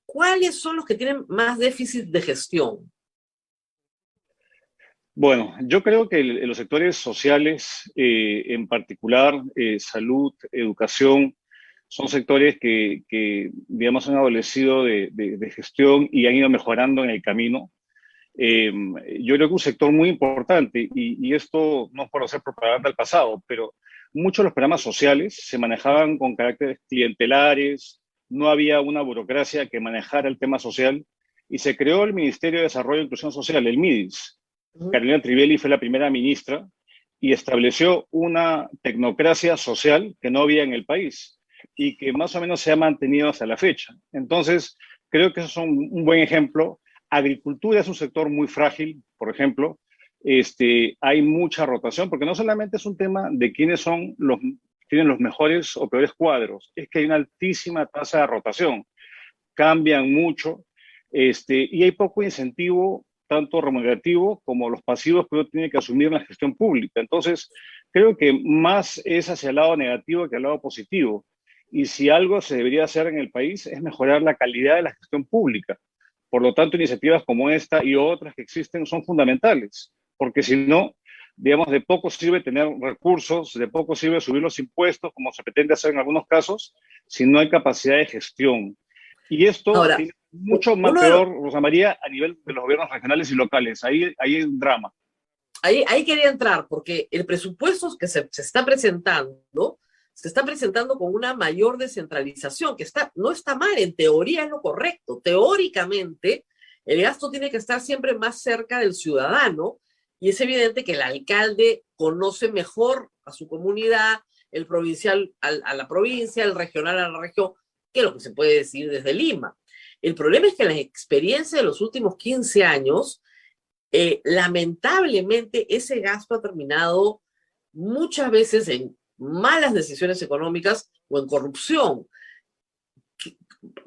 ¿cuáles son los que tienen más déficit de gestión? Bueno, yo creo que los sectores sociales, en particular salud, educación, son sectores digamos, han adolecido de gestión y han ido mejorando en el camino. Yo creo que un sector muy importante, y esto no es por hacer propaganda al pasado, pero muchos de los programas sociales se manejaban con caracteres clientelares, no había una burocracia que manejara el tema social, y se creó el Ministerio de Desarrollo e Inclusión Social, el MIDIS. Carolina Trivelli fue la primera ministra y estableció una tecnocracia social que no había en el país y que más o menos se ha mantenido hasta la fecha. Entonces, creo que eso es un buen ejemplo. Agricultura es un sector muy frágil, por ejemplo. Hay mucha rotación, porque no solamente es un tema de quiénes tienen los mejores o peores cuadros, es que hay una altísima tasa de rotación. Cambian mucho y hay poco incentivo, tanto remunerativo como los pasivos que uno tiene que asumir en la gestión pública. Entonces, creo que más es hacia el lado negativo que al lado positivo. Y si algo se debería hacer en el país es mejorar la calidad de la gestión pública. Por lo tanto, iniciativas como esta y otras que existen son fundamentales, porque si no, digamos, de poco sirve tener recursos, de poco sirve subir los impuestos, como se pretende hacer en algunos casos, si no hay capacidad de gestión. Y esto Ahora, tiene mucho más uno de peor, Rosa María, a nivel de los gobiernos regionales y locales. Ahí hay un drama. ahí quería entrar, porque el presupuesto que se está presentando con una mayor descentralización, que no está mal, en teoría es lo correcto. Teóricamente, el gasto tiene que estar siempre más cerca del ciudadano y es evidente que el alcalde conoce mejor a su comunidad, el provincial a la provincia, el regional a la región, que lo que se puede decir desde Lima. El problema es que la experiencia de los últimos 15 años, lamentablemente, ese gasto ha terminado muchas veces en malas decisiones económicas o en corrupción.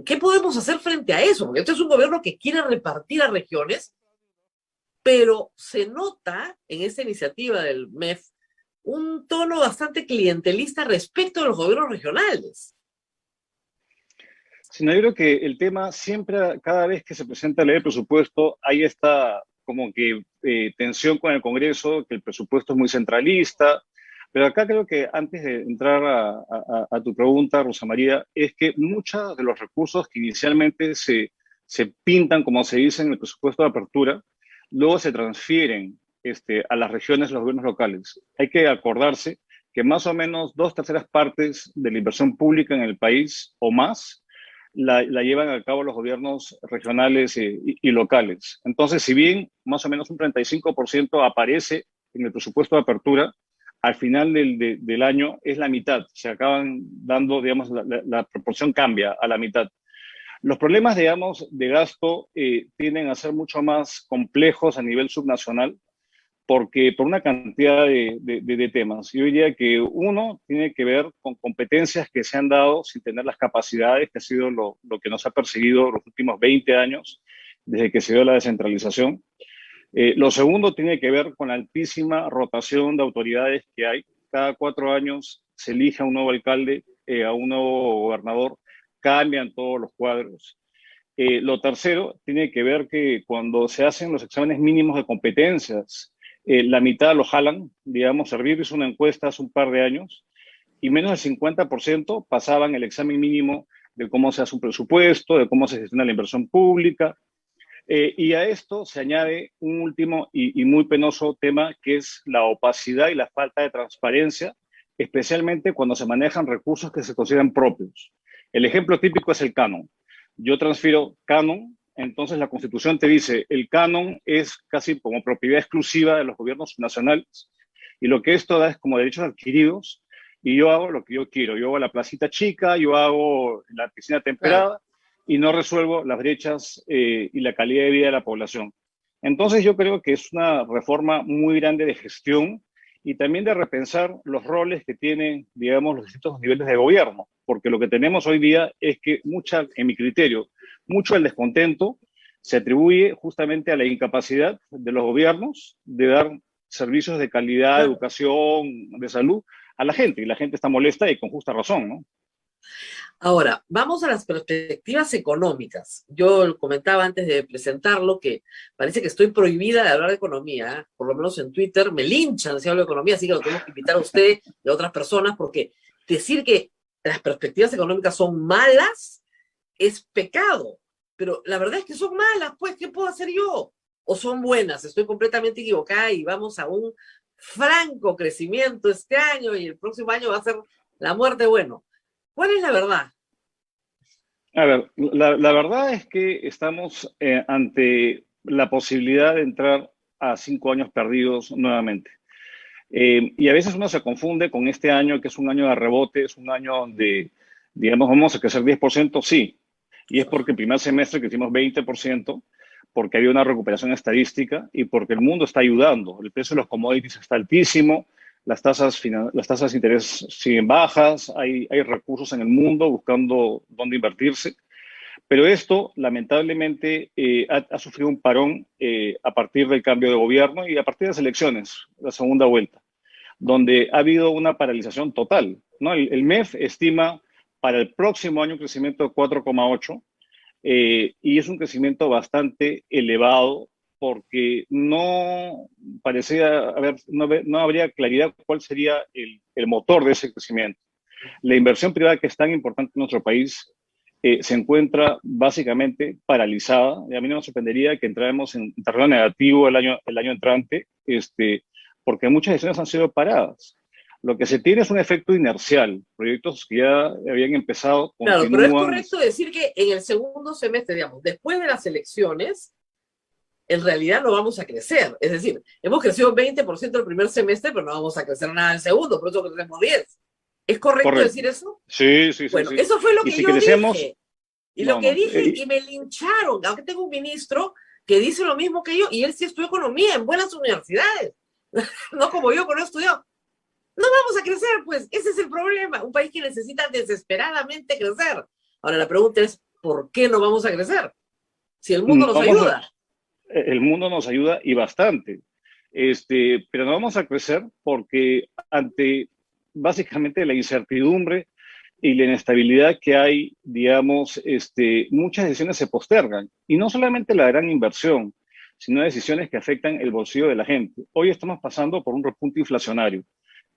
¿Qué podemos hacer frente a eso? Porque este es un gobierno que quiere repartir a regiones, pero se nota en esta iniciativa del MEF un tono bastante clientelista respecto a los gobiernos regionales. Sino yo creo que el tema siempre, cada vez que se presenta la ley de presupuesto, hay esta como que tensión con el Congreso, que el presupuesto es muy centralista. Pero acá creo que antes de entrar a tu pregunta, Rosa María, es que muchos de los recursos que inicialmente se pintan, como se dice en el presupuesto de apertura, luego se transfieren a las regiones, a los gobiernos locales. Hay que acordarse que más o menos 2/3 de la inversión pública en el país o más la llevan a cabo los gobiernos regionales y locales. Entonces, si bien más o menos un 35% aparece en el presupuesto de apertura, al final del año es la mitad. Se acaban dando, digamos, la proporción cambia a la mitad. Los problemas, digamos, de gasto tienden a ser mucho más complejos a nivel subnacional porque por una cantidad de temas. Yo diría que uno tiene que ver con competencias que se han dado sin tener las capacidades, que ha sido lo que nos ha perseguido los últimos 20 años, desde que se dio la descentralización. Lo segundo tiene que ver con la altísima rotación de autoridades que hay. Cada 4 años se elige a un nuevo alcalde, a un nuevo gobernador, cambian todos los cuadros. Lo tercero tiene que ver que cuando se hacen los exámenes mínimos de competencias, la mitad lo jalan. Digamos, Servir hizo una encuesta hace un par de años y menos del 50% pasaban el examen mínimo de cómo se hace un presupuesto, de cómo se gestiona la inversión pública. Y a esto se añade un último y muy penoso tema, que es la opacidad y la falta de transparencia especialmente cuando se manejan recursos que se consideran propios. El ejemplo típico es el canon. Yo transfiero canon, entonces la Constitución te dice, el canon es casi como propiedad exclusiva de los gobiernos nacionales, y lo que esto da es como derechos adquiridos, y yo hago lo que yo quiero. Yo hago la placita chica, yo hago la piscina temperada, y no resuelvo las brechas y la calidad de vida de la población. Entonces yo creo que es una reforma muy grande de gestión y también de repensar los roles que tienen, digamos, los distintos niveles de gobierno, porque lo que tenemos hoy día es que en mi criterio, mucho del descontento se atribuye justamente a la incapacidad de los gobiernos de dar servicios de calidad, de educación, de salud a la gente, y la gente está molesta y con justa razón, ¿no? Ahora, vamos a las perspectivas económicas. Yo comentaba antes de presentarlo que parece que estoy prohibida de hablar de economía, ¿eh? Por lo menos en Twitter me linchan si hablo de economía, así que lo tenemos que invitar a usted y a otras personas, porque decir que las perspectivas económicas son malas es pecado, pero la verdad es que son malas, pues, ¿qué puedo hacer yo? O son buenas, estoy completamente equivocada y vamos a un franco crecimiento este año y el próximo año va a ser la muerte. Bueno, ¿cuál es la verdad? A ver, la verdad es que estamos ante la posibilidad de entrar a 5 años perdidos nuevamente. Y a veces uno se confunde con este año, que es un año de rebote, es un año donde, digamos, vamos a crecer 10%, sí. Y es porque el primer semestre crecimos 20%, porque había una recuperación estadística y porque el mundo está ayudando. El precio de los commodities está altísimo, las tasas de interés siguen bajas, hay recursos en el mundo buscando dónde invertirse. Pero esto, lamentablemente, ha sufrido un parón a partir del cambio de gobierno y a partir de las elecciones, la segunda vuelta, donde ha habido una paralización total, ¿no? El MEF estima para el próximo año un crecimiento de 4,8 y es un crecimiento bastante elevado porque no parecía haber, no habría claridad cuál sería el motor de ese crecimiento. La inversión privada, que es tan importante en nuestro país, se encuentra básicamente paralizada. Y a mí no me sorprendería que entráramos en terreno negativo el año entrante, porque muchas decisiones han sido paradas. Lo que se tiene es un efecto inercial. Proyectos que ya habían empezado Claro, continúan. pero es correcto decir que en el segundo semestre, digamos, después de las elecciones, en realidad no vamos a crecer. Es decir, hemos crecido 20% el primer semestre, pero no vamos a crecer nada en el segundo, por eso crecemos 10%. ¿Es correcto decir eso? Sí, sí, sí. Bueno, sí. eso fue lo que si yo crecemos, dije. Y lo que dije, y me lincharon. Aunque tengo un ministro que dice lo mismo que yo, y él sí estudió economía en buenas universidades. No como yo, que no estudió. No vamos a crecer, pues. Ese es el problema. Un país que necesita desesperadamente crecer. Ahora, la pregunta es, ¿por qué no vamos a crecer? Si el mundo nos ayuda. El mundo nos ayuda y bastante. Pero no vamos a crecer porque ante básicamente la incertidumbre y la inestabilidad que hay, digamos, muchas decisiones se postergan. Y no solamente la gran inversión, sino decisiones que afectan el bolsillo de la gente. Hoy estamos pasando por un repunte inflacionario,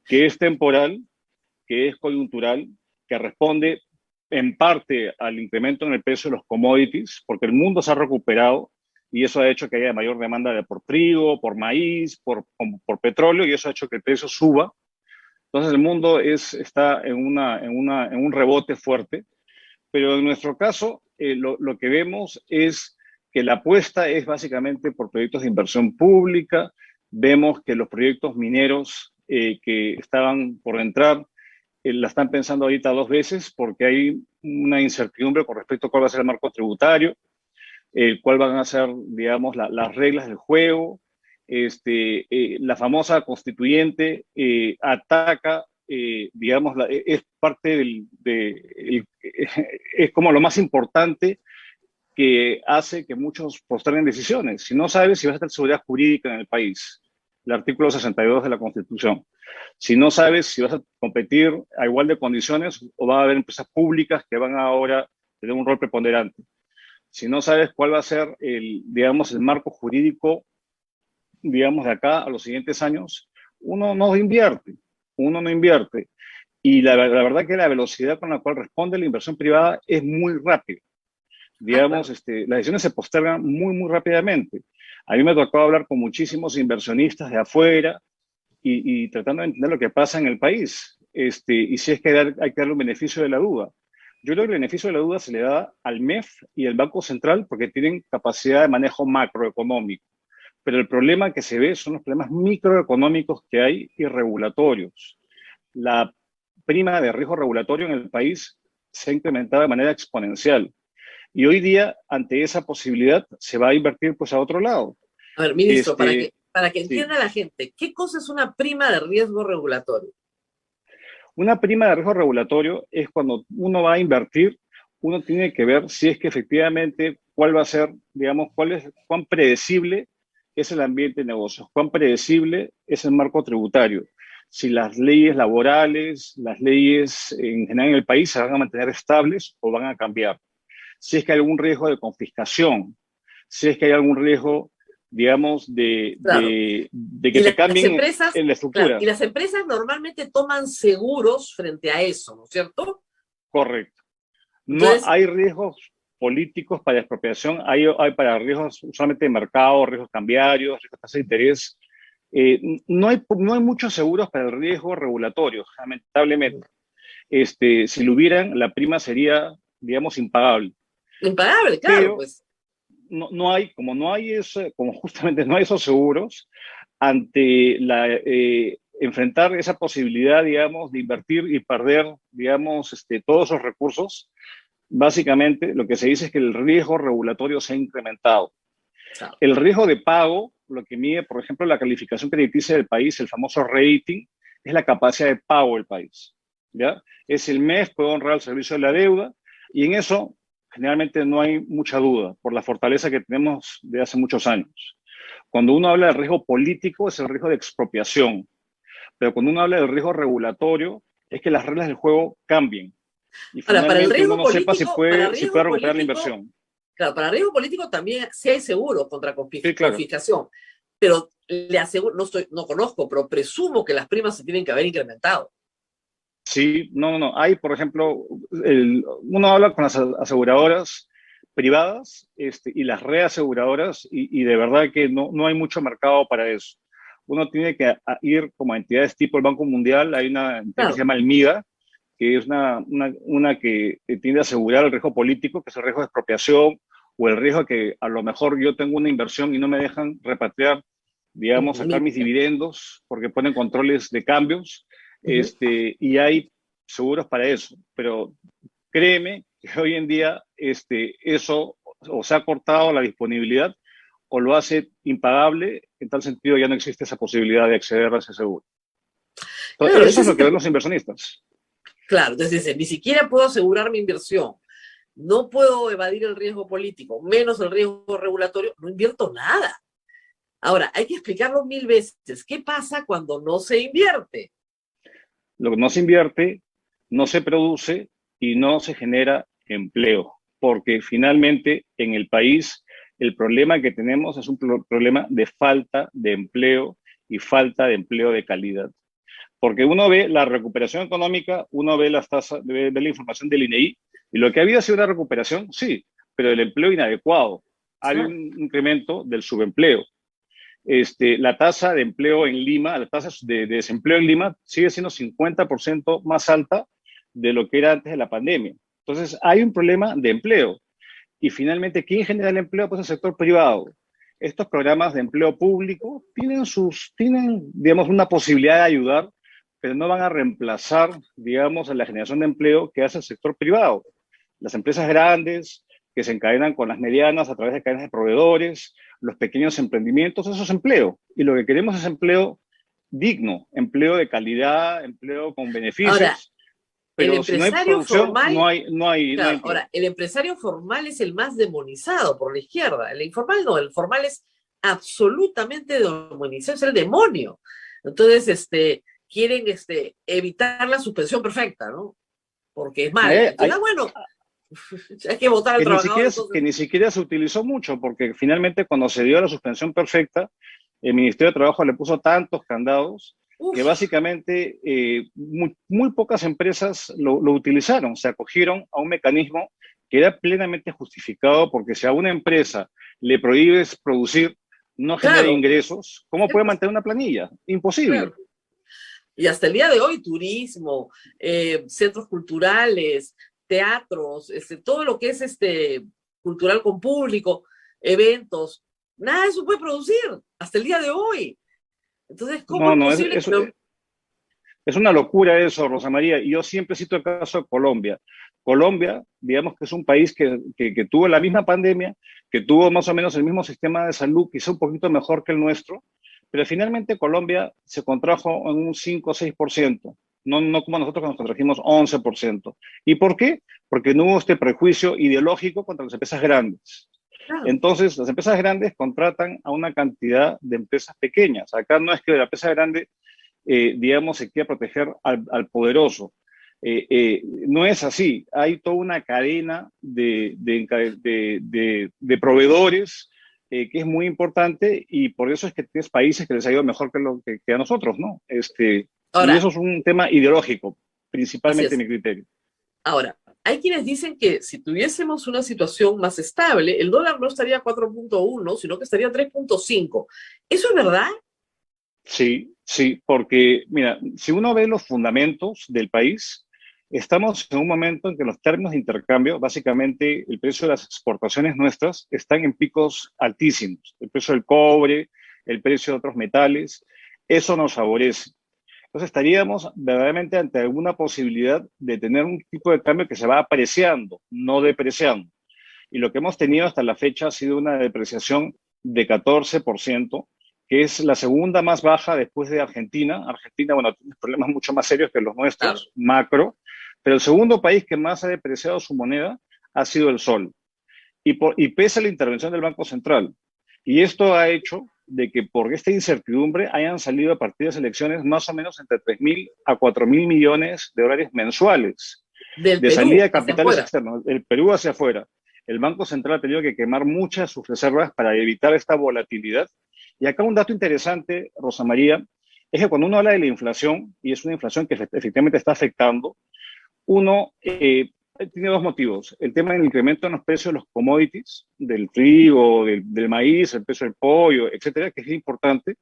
que es temporal, que es coyuntural, que responde en parte al incremento en el precio de los commodities, porque el mundo se ha recuperado y eso ha hecho que haya mayor demanda por trigo, por maíz, por petróleo, y eso ha hecho que el precio suba. Entonces el mundo está en un rebote fuerte, pero en nuestro caso lo que vemos es que la apuesta es básicamente por proyectos de inversión pública. Vemos que los proyectos mineros que estaban por entrar la están pensando ahorita 2 veces porque hay una incertidumbre con respecto a cuál va a ser el marco tributario, cuál van a ser, digamos, las reglas del juego. La famosa constituyente ataca, digamos, es parte es como lo más importante que hace que muchos posterguen decisiones. Si no sabes si vas a tener seguridad jurídica en el país, el artículo 62 de la Constitución. Si no sabes si vas a competir a igual de condiciones o va a haber empresas públicas que van ahora a tener un rol preponderante. Si no sabes cuál va a ser digamos, el marco jurídico, digamos, de acá a los siguientes años, uno no invierte. Y la verdad que la velocidad con la cual responde la inversión privada es muy rápida. Digamos, las decisiones se postergan muy, muy rápidamente. A mí me tocó hablar con muchísimos inversionistas de afuera y tratando de entender lo que pasa en el país. y si es que hay que darle un beneficio de la duda. Yo creo que el beneficio de la duda se le da al MEF y al Banco Central porque tienen capacidad de manejo macroeconómico. Pero el problema que se ve son los problemas microeconómicos que hay y regulatorios. La prima de riesgo regulatorio en el país se ha incrementado de manera exponencial. Y hoy día, ante esa posibilidad, se va a invertir pues a otro lado. A ver, ministro, para que sí. entienda la gente, ¿qué cosa es una prima de riesgo regulatorio? Una prima de riesgo regulatorio es cuando uno va a invertir, uno tiene que ver si es que efectivamente cuál va a ser, digamos, cuán predecible es el ambiente de negocios, cuán predecible es el marco tributario. Si las leyes laborales, las leyes en general en el país se van a mantener estables o van a cambiar. Si es que hay algún riesgo de confiscación, si es que hay algún riesgo, digamos, Claro. de que te cambien en la estructura. Claro, y las empresas normalmente toman seguros frente a eso, ¿no es cierto? Correcto. Entonces, no hay riesgos políticos para expropiación, hay para riesgos solamente de mercado, riesgos cambiarios, riesgos de tasa de interés. No hay muchos seguros para el riesgo regulatorio, lamentablemente. Si lo hubieran, la prima sería, digamos, impagable. impagable, claro, Pero pues. como justamente no hay esos seguros, ante enfrentar esa posibilidad, digamos, de invertir y perder, digamos, todos esos recursos, básicamente lo que se dice es que el riesgo regulatorio se ha incrementado. Claro. El riesgo de pago, lo que mide, por ejemplo, la calificación crediticia del país, el famoso rating, es la capacidad de pago del país. ¿Ya? Es el MEF, puede honrar el servicio de la deuda, y en eso generalmente no hay mucha duda, por la fortaleza que tenemos de hace muchos años. Cuando uno habla de riesgo político, es el riesgo de expropiación. Pero cuando uno habla del riesgo regulatorio, es que las reglas del juego cambien. Y Ahora, para el riesgo uno no sepa si político, puede recuperar la inversión. Claro, para riesgo político también sí hay seguro contra Sí, claro. confiscación. Pero le aseguro, no conozco, pero presumo que las primas se tienen que haber incrementado. Sí, no. Hay, por ejemplo, uno habla con las aseguradoras privadas y las reaseguradoras y de verdad que no hay mucho mercado para eso. Uno tiene que ir como a entidades tipo el Banco Mundial, hay una entidad que se llama el MIGA, que es una que tiende a asegurar el riesgo político, que es el riesgo de expropiación, o el riesgo que a lo mejor yo tengo una inversión y no me dejan repatriar, digamos, sacar mis dividendos, porque ponen controles de cambios, y hay seguros para eso. Pero créeme que hoy en día eso o se ha cortado la disponibilidad o lo hace impagable, en tal sentido ya no existe esa posibilidad de acceder a ese seguro. Entonces, Claro, eso es lo que ven los inversionistas. Claro, entonces dice, ni siquiera puedo asegurar mi inversión, no puedo evadir el riesgo político, menos el riesgo regulatorio, no invierto nada. Ahora, hay que explicarlo 1000 veces. ¿Qué pasa cuando no se invierte? Lo que no se invierte, no se produce y no se genera empleo, porque finalmente en el país el problema que tenemos es un problema de falta de empleo y falta de empleo de calidad. Porque uno ve la recuperación económica, uno ve las tasas, ve la información del INEI, y lo que había sido una recuperación, sí, pero el empleo inadecuado. Hay un incremento del subempleo. La tasa de empleo en Lima, la tasa de desempleo en Lima sigue siendo 50% más alta de lo que era antes de la pandemia. Entonces, hay un problema de empleo. Y finalmente, ¿quién genera el empleo? Pues el sector privado. Estos programas de empleo público tienen, digamos, una posibilidad de ayudar, pero no van a reemplazar, digamos, a la generación de empleo que hace el sector privado. Las empresas grandes que se encadenan con las medianas a través de cadenas de proveedores, los pequeños emprendimientos, eso es empleo. Y lo que queremos es empleo digno, empleo de calidad, empleo con beneficios. Ahora, pero si no hay producción, formal, no hay empleo. Ahora, el empresario formal es el más demonizado por la izquierda. El informal no, el formal es absolutamente demonizado, es el demonio. Entonces, quieren evitar la suspensión perfecta, ¿no? Porque es mal. Bueno, hay que votar al trabajador. Que ni siquiera se utilizó mucho, porque finalmente cuando se dio la suspensión perfecta, el Ministerio de Trabajo le puso tantos candados que básicamente muy pocas empresas lo utilizaron, se acogieron a un mecanismo que era plenamente justificado, porque si a una empresa le prohíbes producir, no genera ingresos, ¿cómo puede mantener una planilla? Imposible. Claro. Y hasta el día de hoy, turismo, centros culturales, teatros, todo lo que es cultural con público, eventos, nada de eso puede producir hasta el día de hoy. Entonces, ¿cómo No, es no, posible que... es una locura eso, Rosa María. Y yo siempre cito el caso de Colombia. Colombia, digamos que es un país que tuvo la misma pandemia, que tuvo más o menos el mismo sistema de salud, quizá un poquito mejor que el nuestro, pero finalmente Colombia se contrajo en un 5 o 6%, no como nosotros que nos contrajimos 11%. ¿Y por qué? Porque no hubo este prejuicio ideológico contra las empresas grandes. Claro, Entonces, las empresas grandes contratan a una cantidad de empresas pequeñas. Acá no es que la empresa grande, digamos, se quiera proteger al poderoso. No es así. Hay toda una cadena de proveedores que es muy importante y por eso es que tienes países que les ha ido mejor que a nosotros, ¿no? Y ahora, eso es un tema ideológico, así principalmente es. mi criterio. Ahora, hay quienes dicen que si tuviésemos una situación más estable, el dólar no estaría a 4.1, sino que estaría a 3.5. ¿Eso es verdad? Sí, sí, porque mira, si uno ve los fundamentos del país, estamos en un momento en que los términos de intercambio, básicamente el precio de las exportaciones nuestras están en picos altísimos. El precio del cobre, el precio de otros metales, eso nos favorece. Entonces estaríamos verdaderamente ante alguna posibilidad de tener un tipo de cambio que se va apreciando, no depreciando. Y lo que hemos tenido hasta la fecha ha sido una depreciación de 14%, que es la segunda más baja después de Argentina. Argentina, bueno, tiene problemas mucho más serios que los Claro. nuestros, macro, pero el segundo país que más ha depreciado su moneda ha sido el sol. Y pese a la intervención del Banco Central. Y esto ha hecho de que por esta incertidumbre hayan salido a partir de las elecciones más o menos entre 3.000 a 4.000 millones de dólares mensuales Del de salida Perú de hacia capitales afuera. externos, el Perú hacia afuera. El Banco Central ha tenido que quemar muchas de sus reservas para evitar esta volatilidad. Y acá un dato interesante, Rosa María, es que cuando uno habla de la inflación, y es una inflación que efectivamente está afectando, uno tiene dos motivos. El tema del incremento en los precios de los commodities, del trigo, del maíz, el precio del pollo, etcétera, que es importante,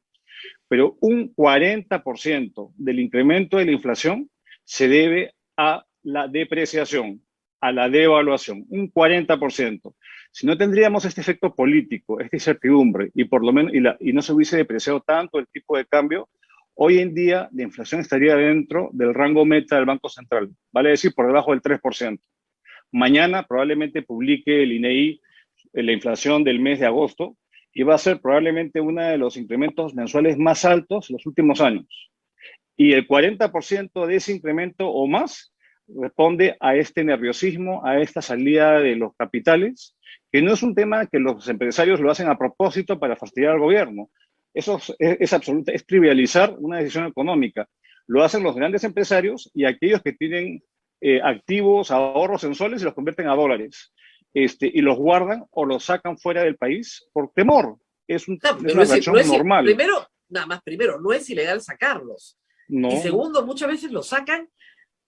pero un 40% del incremento de la inflación se debe a la depreciación, a la devaluación, un 40%. Si no tendríamos este efecto político, esta incertidumbre, y por lo menos y no se hubiese depreciado tanto el tipo de cambio, hoy en día la inflación estaría dentro del rango meta del Banco Central, vale decir, por debajo del 3%. Mañana probablemente publique el INEI la inflación del mes de agosto y va a ser probablemente uno de los incrementos mensuales más altos en los últimos años. Y el 40% de ese incremento o más responde a este nerviosismo, a esta salida de los capitales, que no es un tema que los empresarios lo hacen a propósito para fastidiar al gobierno. Eso es trivializar una decisión económica. Lo hacen los grandes empresarios y aquellos que tienen activos, ahorros en soles y los convierten a dólares. Y los guardan o los sacan fuera del país por temor. Es No, porque una reacción normal. primero, nada más, primero, no es ilegal sacarlos. Y No, segundo, muchas veces los sacan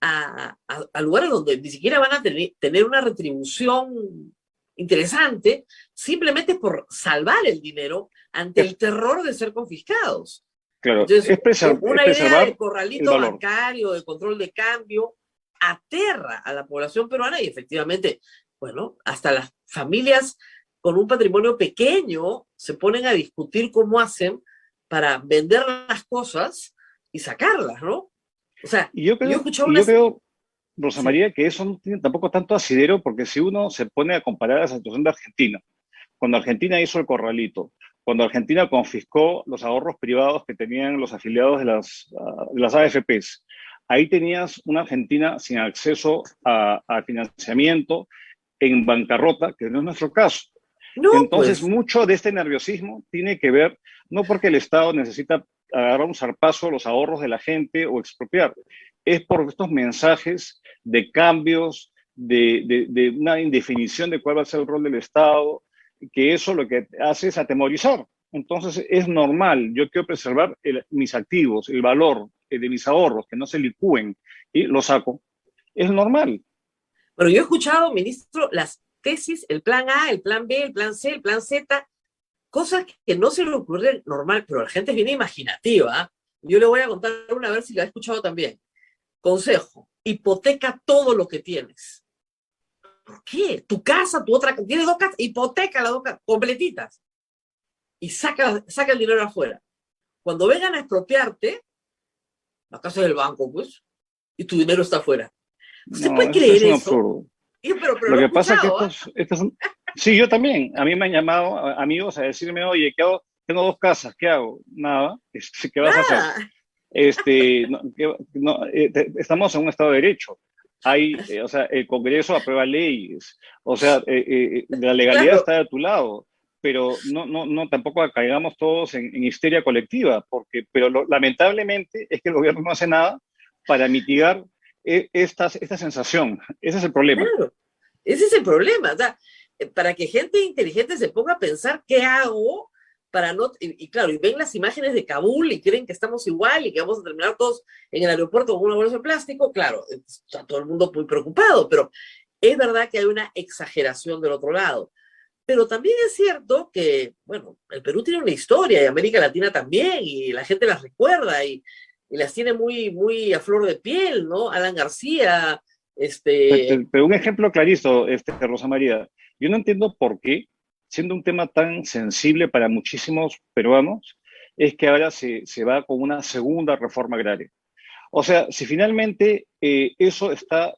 a lugares donde ni siquiera van a tener una retribución interesante, simplemente por salvar el dinero ante el terror de ser confiscados. claro, Entonces, es una idea preservar del el corralito valor. bancario, de control de cambio, aterra a la población peruana y efectivamente, bueno, hasta las familias con un patrimonio pequeño se ponen a discutir cómo hacen para vender las cosas y sacarlas, ¿no? O sea, Y yo yo he creo, escuchado y yo unas... creo, Rosa Sí, María, que eso no tiene tampoco tanto asidero, porque si uno se pone a comparar la situación de Argentina, cuando Argentina hizo el corralito, cuando Argentina confiscó los ahorros privados que tenían los afiliados de las AFPs, ahí tenías una Argentina sin acceso a financiamiento, en bancarrota, que no es nuestro caso. no, Entonces, pues, mucho de este nerviosismo tiene que ver, no porque el Estado necesita agarrar un zarpazo los ahorros de la gente o expropiar, es por estos mensajes de cambios, de una indefinición de cuál va a ser el rol del Estado, que eso lo que hace es atemorizar. Entonces, es normal, yo quiero preservar mis activos, el valor de mis ahorros, que no se licúen, y los saco. Es normal. bueno, yo he escuchado, ministro, las tesis, el plan A, el plan B, el plan C, el plan Z, cosas que no se le ocurren normal, pero la gente es bien imaginativa, ¿eh? Yo le voy a contar una, a ver si la he escuchado también. Consejo, hipoteca todo lo que tienes. ¿Por qué? Tu casa, tu otra, tienes dos casas, hipoteca las dos casas, completitas. Y saca el dinero afuera. Cuando vengan a expropiarte, la casa es del banco, pues, y tu dinero está afuera. ¿Usted No, puede es creer un eso? absurdo. Pero Lo lo he que pasa es que escuchado, ¿eh? sí, yo también. A mí me han llamado amigos a decirme, oye, ¿qué hago? Tengo dos casas, ¿qué hago? Nada. ¿Qué vas a hacer? Nada. Estamos en un Estado de Derecho. O sea, el Congreso aprueba leyes. O sea, la legalidad Claro, está de tu lado. Pero no, tampoco caigamos todos en histeria colectiva, pero lamentablemente es que el gobierno no hace nada para mitigar esta sensación. Ese es el problema. claro. Ese es el problema. O sea, para que gente inteligente se ponga a pensar qué hago para no. Y claro, y ven las imágenes de Kabul y creen que estamos igual y que vamos a terminar todos en el aeropuerto con una bolsa de plástico. Claro, está todo el mundo muy preocupado, pero es verdad que hay una exageración del otro lado. Pero también es cierto que, bueno, el Perú tiene una historia y América Latina también, y la gente las recuerda y las tiene muy, muy a flor de piel, ¿no? Alan García, Pero un ejemplo clarito, Rosa María. Yo no entiendo por qué, siendo un tema tan sensible para muchísimos peruanos, es que ahora se va con una segunda reforma agraria. O sea, si finalmente eso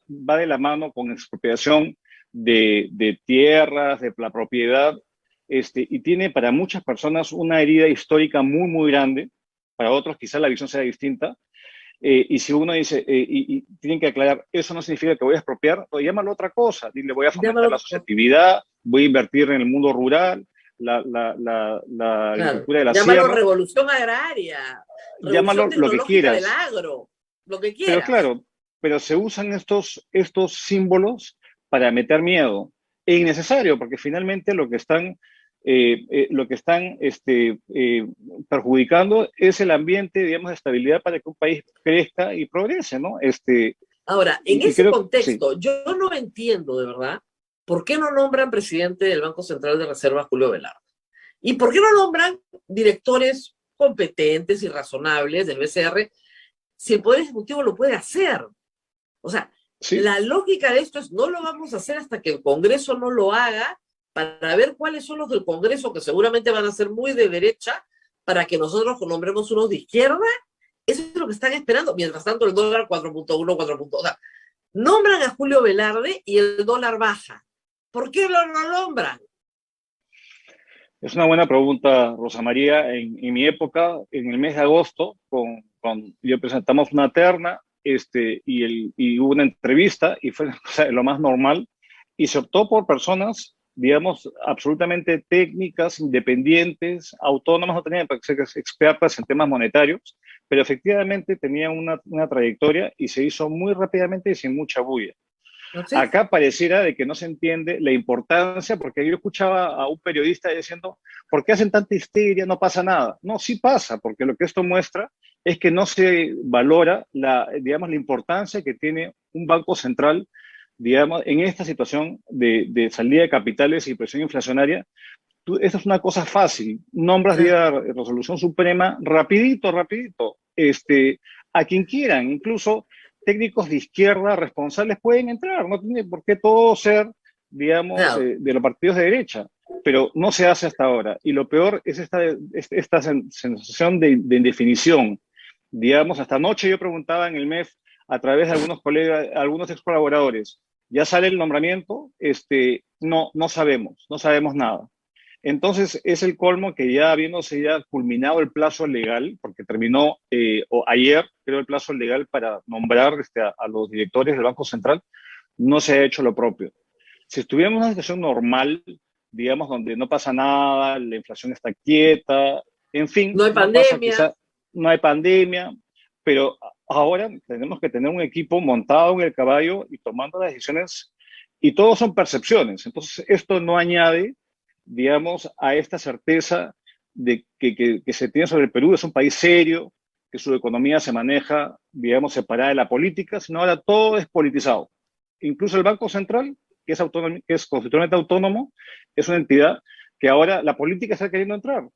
va de la mano con expropiación de tierras, de la propiedad, y tiene para muchas personas una herida histórica muy, muy grande, para otros quizás la visión sea distinta, y si uno dice, y tienen que aclarar, eso no significa que voy a expropiar, o llámalo otra cosa, dile, voy a fomentar llámalo, la asociatividad, voy a invertir en el mundo rural, la claro, agricultura de la llámalo sierra, revolución agraria, revolución llámalo lo que tecnológica del quieras. agro, lo que Pero quieras. claro, pero se usan estos símbolos para meter miedo. Es innecesario, porque finalmente lo que están perjudicando es el ambiente, digamos, de estabilidad para que un país crezca y progrese, ¿no? Ahora, en Y ese creo, sí, contexto, yo no entiendo de verdad por qué no nombran presidente del Banco Central de Reserva Julio Velarde. ¿Y por qué no nombran directores competentes y razonables del BCR si el Poder Ejecutivo lo puede hacer? O sea, sí, la lógica de esto es no lo vamos a hacer hasta que el Congreso no lo haga para ver cuáles son los del Congreso que seguramente van a ser muy de derecha para que nosotros nombremos unos de izquierda. Eso es lo que están esperando. Mientras tanto, el dólar 4.1, 4.2. O sea, nombran a Julio Velarde y el dólar baja. ¿Por qué no nombran? es una buena pregunta, Rosa María. En mi época, en el mes de agosto, yo presentamos una terna y hubo una entrevista y fue o sea, lo más normal y se optó por personas, digamos, absolutamente técnicas, independientes, autónomas, no tenían que ser expertas en temas monetarios, pero efectivamente tenían una trayectoria y se hizo muy rápidamente y sin mucha bulla. ¿No sé? Acá pareciera de que no se entiende la importancia, porque yo escuchaba a un periodista diciendo, ¿por qué hacen tanta histeria? No pasa nada. No, sí pasa, porque lo que esto muestra es que no se valora digamos, la importancia que tiene un banco central, digamos, en esta situación de salida de capitales y presión inflacionaria. Esa es una cosa fácil. Nombras vía resolución suprema rapidito, rapidito. A quien quieran, incluso técnicos de izquierda responsables pueden entrar. No tiene por qué todo ser, digamos, Claro. de los partidos de derecha. Pero no se hace hasta ahora. Y lo peor es esta sensación de indefinición. Digamos, hasta anoche yo preguntaba en el MEF a través de algunos colegas, algunos ex colaboradores, ¿ya sale el nombramiento? No sabemos, no sabemos nada. Entonces es el colmo que ya habiéndose ya culminado el plazo legal, porque terminó o ayer, creo, el plazo legal para nombrar a los directores del Banco Central, no se ha hecho lo propio. Si estuviéramos en una situación normal, digamos, donde no pasa nada, la inflación está quieta, en fin, No hay no pasa pandemia. quizá, no hay pandemia, pero ahora tenemos que tener un equipo montado en el caballo y tomando las decisiones, y todo son percepciones. Entonces, esto no añade, digamos, a esta certeza de que se tiene sobre el Perú. Es un país serio, que su economía se maneja, digamos, separada de la política, sino ahora todo es politizado. Incluso el Banco Central, que es constitucionalmente autónomo, es una entidad que ahora la política está queriendo entrar.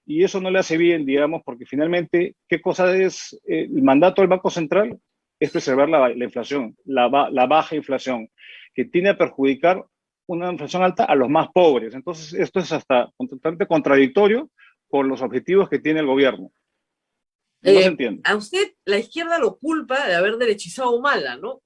y eso no le hace bien, digamos, porque finalmente, ¿qué cosa es el mandato del Banco Central? Es preservar la inflación, la baja inflación, que tiende a perjudicar una inflación alta a los más pobres. Entonces, esto es hasta totalmente contradictorio con los objetivos que tiene el gobierno. No se entiende. A usted la izquierda lo culpa de haber derechizado Humala, ¿no?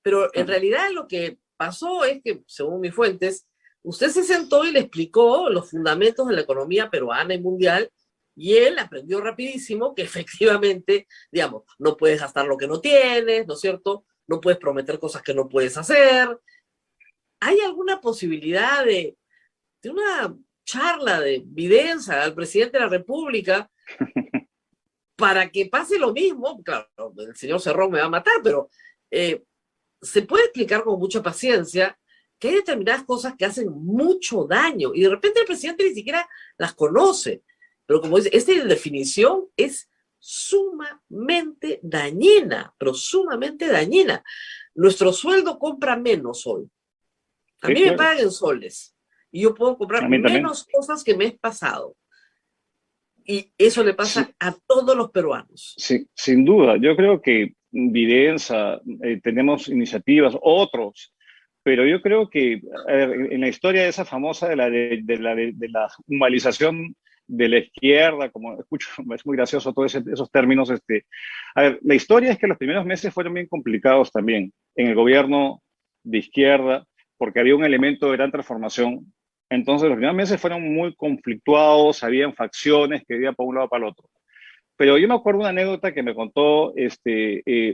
Pero en realidad lo que pasó es que, según mis fuentes, usted se sentó y le explicó los fundamentos de la economía peruana y mundial, y él aprendió rapidísimo que efectivamente, digamos, no puedes gastar lo que no tienes, ¿no es cierto? No puedes prometer cosas que no puedes hacer. ¿Hay alguna posibilidad de una charla de evidencia al presidente de la República para que pase lo mismo? Claro, el señor Cerrón me va a matar, pero se puede explicar con mucha paciencia que hay determinadas cosas que hacen mucho daño y de repente el presidente ni siquiera las conoce. Pero como dice, esta definición es sumamente dañina, pero sumamente dañina. Nuestro sueldo compra menos hoy. A Sí, mí me claro. pagan en soles y yo puedo comprar A mí también. menos cosas que mes pasado. Y eso le pasa Sí, a todos los peruanos. sí, sin duda. Yo creo que Videnza, tenemos iniciativas, otros, pero yo creo que a ver, en la historia esa famosa de la humanización de la izquierda, como escucho, es muy gracioso todos esos términos. A ver, la historia es que los primeros meses fueron bien complicados también en el gobierno de izquierda, porque había un elemento de gran transformación. Entonces los primeros meses fueron muy conflictuados, habían facciones que iban para un lado para el otro. Pero yo me acuerdo una anécdota que me contó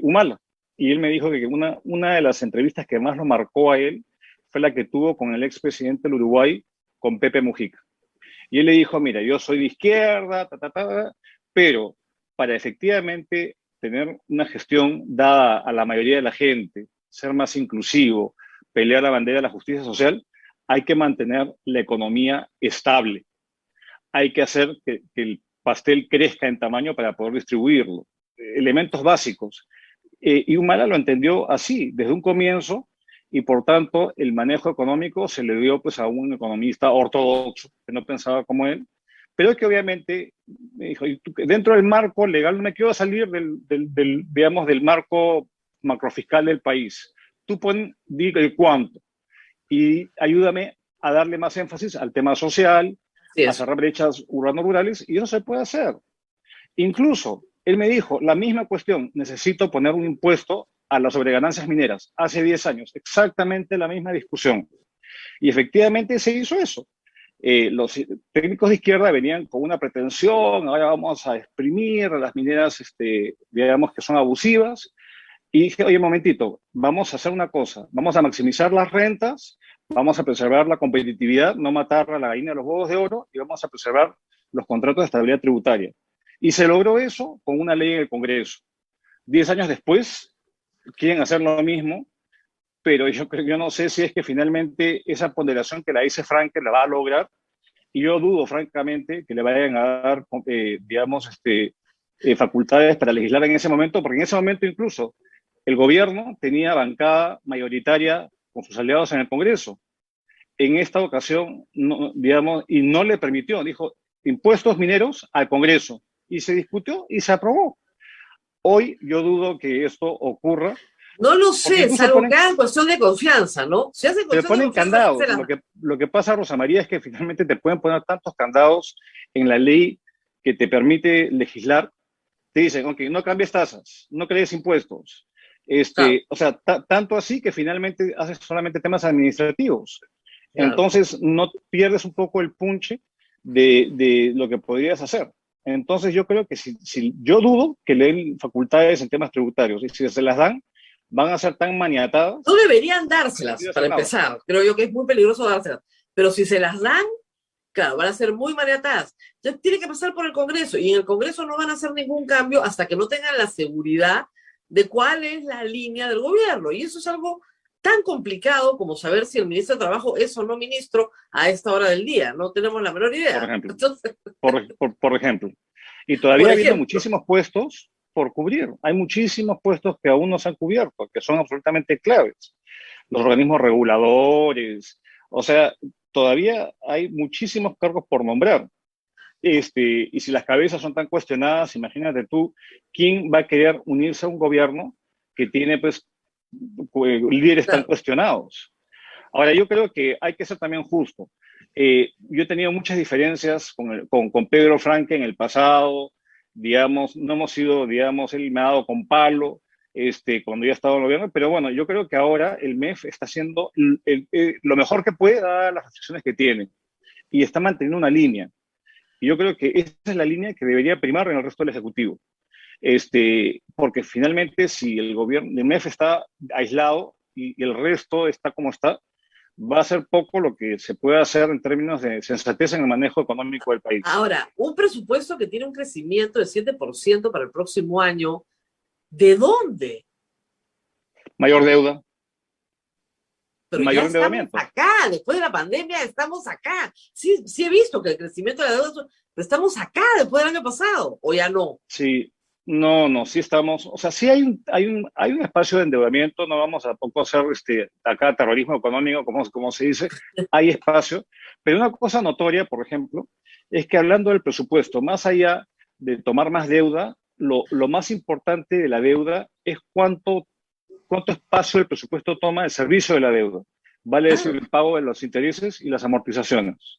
Humala, y él me dijo que una de las entrevistas que más lo marcó a él fue la que tuvo con el expresidente del Uruguay, con Pepe Mujica. Y él le dijo, mira, yo soy de izquierda, pero para efectivamente tener una gestión dada a la mayoría de la gente, ser más inclusivo, pelear la bandera de la justicia social, hay que mantener la economía estable. Hay que hacer que el pastel crezca en tamaño para poder distribuirlo. Elementos básicos. Y Humala lo entendió así, desde un comienzo, y por tanto el manejo económico se le dio pues a un economista ortodoxo, que no pensaba como él, pero que obviamente me dijo, dentro del marco legal no me quiero salir digamos, del marco macrofiscal del país. Tú di el cuánto y ayúdame a darle más énfasis al tema social, a cerrar brechas urbano-rurales, y eso se puede hacer. Incluso, él me dijo, la misma cuestión, necesito poner un impuesto a las sobreganancias mineras. Hace 10 años, exactamente la misma discusión. Y efectivamente se hizo eso. Los técnicos de izquierda venían con una pretensión, ahora vamos a exprimir a las mineras, digamos, que son abusivas. Y dije, oye, un momentito, vamos a hacer una cosa, vamos a maximizar las rentas, vamos a preservar la competitividad, no matar a la gallina de los huevos de oro, y vamos a preservar los contratos de estabilidad tributaria. Y se logró eso con una ley en el Congreso. 10 años después quieren hacer lo mismo, pero yo no sé si es que finalmente esa ponderación que la dice Frankel la va a lograr, y yo dudo francamente que le vayan a dar, digamos, facultades para legislar en ese momento, porque en ese momento incluso el gobierno tenía bancada mayoritaria con sus aliados en el Congreso. En esta ocasión, no, digamos, y no le permitió, dijo, impuestos mineros al Congreso, y se discutió y se aprobó. Hoy yo dudo que esto ocurra. No lo sé, salvo que hagan cuestión de confianza, ¿no? Si hacen cuestión te ponen de confianza, candados. Lo que pasa, Rosa María, es que finalmente te pueden poner tantos candados en la ley que te permite legislar. Te dicen, ok, no cambies tasas, no crees impuestos. Claro. O sea, tanto así que finalmente haces solamente temas administrativos. Claro. Entonces, no pierdes un poco el punche de lo que podrías hacer. Entonces, yo creo que yo dudo que le den facultades en temas tributarios. Y si se las dan, van a ser tan maniatadas. No deberían dárselas, para empezar. Creo yo que es muy peligroso dárselas. Pero si se las dan, claro, van a ser muy maniatadas. Entonces, tiene que pasar por el Congreso. Y en el Congreso no van a hacer ningún cambio hasta que no tengan la seguridad de cuál es la línea del gobierno. Y eso es algo tan complicado como saber si el ministro de Trabajo es o no ministro a esta hora del día. No tenemos la menor idea. Por ejemplo. Entonces... por ejemplo. Y todavía habiendo muchísimos puestos por cubrir. Hay muchísimos puestos que aún no se han cubierto, que son absolutamente claves. Los organismos reguladores. O sea, todavía hay muchísimos cargos por nombrar. y si las cabezas son tan cuestionadas, imagínate tú, ¿quién va a querer unirse a un gobierno que tiene pues líderes tan Claro. cuestionados? Ahora, yo creo que hay que ser también justo. Yo he tenido muchas diferencias con Pedro Franque en el pasado, digamos, no hemos sido, digamos, él me ha dado con palo cuando ya ha estado en el gobierno, pero bueno, yo creo que ahora el MEF está haciendo lo mejor que puede dar las restricciones que tiene y está manteniendo una línea. Y yo creo que esa es la línea que debería primar en el resto del Ejecutivo. Porque finalmente si el gobierno, el MEF está aislado y el resto está como está, va a ser poco lo que se puede hacer en términos de sensatez en el manejo económico del país. Ahora, un presupuesto que tiene un crecimiento de 7% para el próximo año, ¿de dónde? Mayor deuda, Pero ya mayor estamos endeudamiento. acá, después de la pandemia estamos acá. Sí, sí he visto que el crecimiento de la deuda, pero estamos acá después del año pasado, o ya no. Sí, no, sí estamos, o sea, sí hay un espacio de endeudamiento, no vamos a tampoco hacer acá terrorismo económico, como se dice, hay espacio, pero una cosa notoria, por ejemplo, es que hablando del presupuesto, más allá de tomar más deuda, lo más importante de la deuda es cuánto espacio el presupuesto toma el servicio de la deuda, vale Ah, decir, el pago de los intereses y las amortizaciones.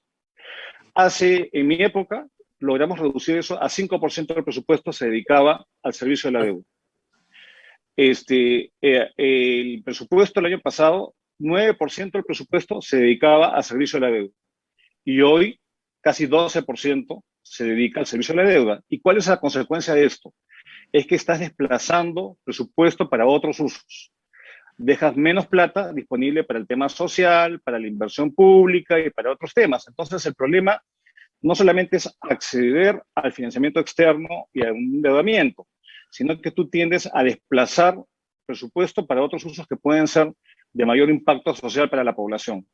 En mi época, logramos reducir eso a 5% del presupuesto se dedicaba al servicio de la deuda. El presupuesto el año pasado, 9% del presupuesto se dedicaba al servicio de la deuda. Y hoy, casi 12% se dedica al servicio de la deuda. ¿Y cuál es la consecuencia de esto? Es que estás desplazando presupuesto para otros usos. Dejas menos plata disponible para el tema social, para la inversión pública y para otros temas. Entonces, el problema no solamente es acceder al financiamiento externo y a un endeudamiento, sino que tú tiendes a desplazar presupuesto para otros usos que pueden ser de mayor impacto social para la población.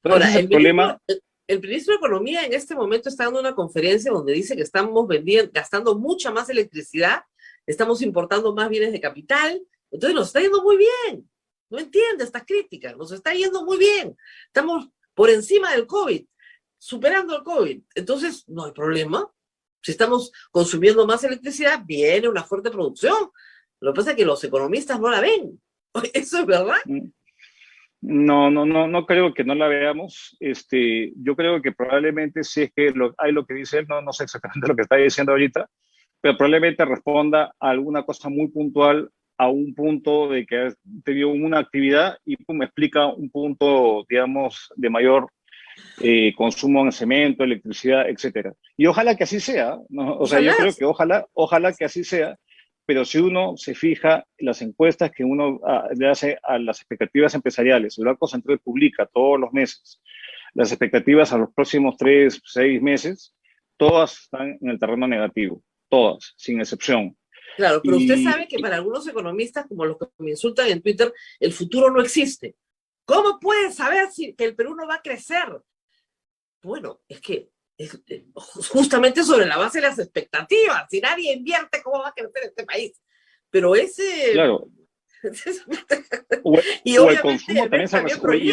Entonces, ese ahora, es el problema. el ministro de Economía en este momento está dando una conferencia donde dice que estamos gastando mucha más electricidad, estamos importando más bienes de capital, entonces nos está yendo muy bien. No entiende estas críticas, nos está yendo muy bien. Estamos por encima del COVID, superando el COVID. Entonces, no hay problema. Si estamos consumiendo más electricidad, viene una fuerte producción. Lo que pasa es que los economistas no la ven. ¿Eso es verdad? No creo que no la veamos. Yo creo que probablemente si es que hay lo que dice él, no sé exactamente lo que está diciendo ahorita, pero probablemente responda a alguna cosa muy puntual, a un punto de que ha tenido una actividad y me explica un punto, digamos, de mayor consumo en cemento, electricidad, etcétera. Y ojalá que así sea, ¿no? O sea, yo Ojalá. creo que ojalá que así sea, pero si uno se fija en las encuestas que uno le hace a las expectativas empresariales, el Banco Central publica todos los meses las expectativas a los próximos 3, 6 meses, todas están en el terreno negativo, todas, sin excepción. Claro, pero usted Y, sabe que para algunos economistas, como los que me insultan en Twitter, el futuro no existe. ¿Cómo pueden saber que el Perú no va a crecer? Bueno, es que es justamente sobre la base de las expectativas. Si nadie invierte, ¿cómo va a crecer este país? Pero ese... claro, y o el obviamente consumo el también MEF también proyecta.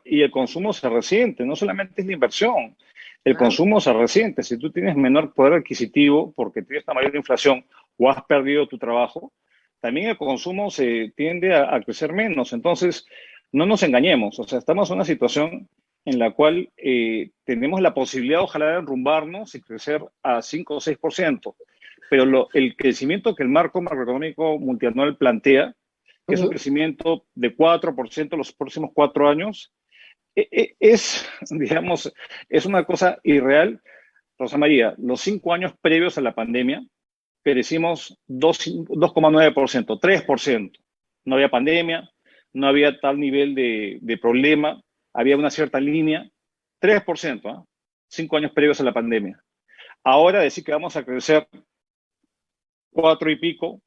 y el consumo se resiente, no solamente es la inversión, el Claro. consumo se resiente. Si tú tienes menor poder adquisitivo porque tienes una mayor inflación o has perdido tu trabajo, también el consumo se tiende a crecer menos. Entonces, no nos engañemos, o sea, estamos en una situación en la cual tenemos la posibilidad, ojalá, de enrumbarnos y crecer a 5 o 6%, pero el crecimiento que el marco macroeconómico multianual plantea, que es un crecimiento de 4% los próximos 4 años, digamos, es una cosa irreal. Rosa María, los 5 años previos a la pandemia, crecimos 2,9%, 3%. No había pandemia, no había tal nivel de problema, había una cierta línea, 3%, ¿eh? 5 años previos a la pandemia. Ahora decir que vamos a crecer 4 y pico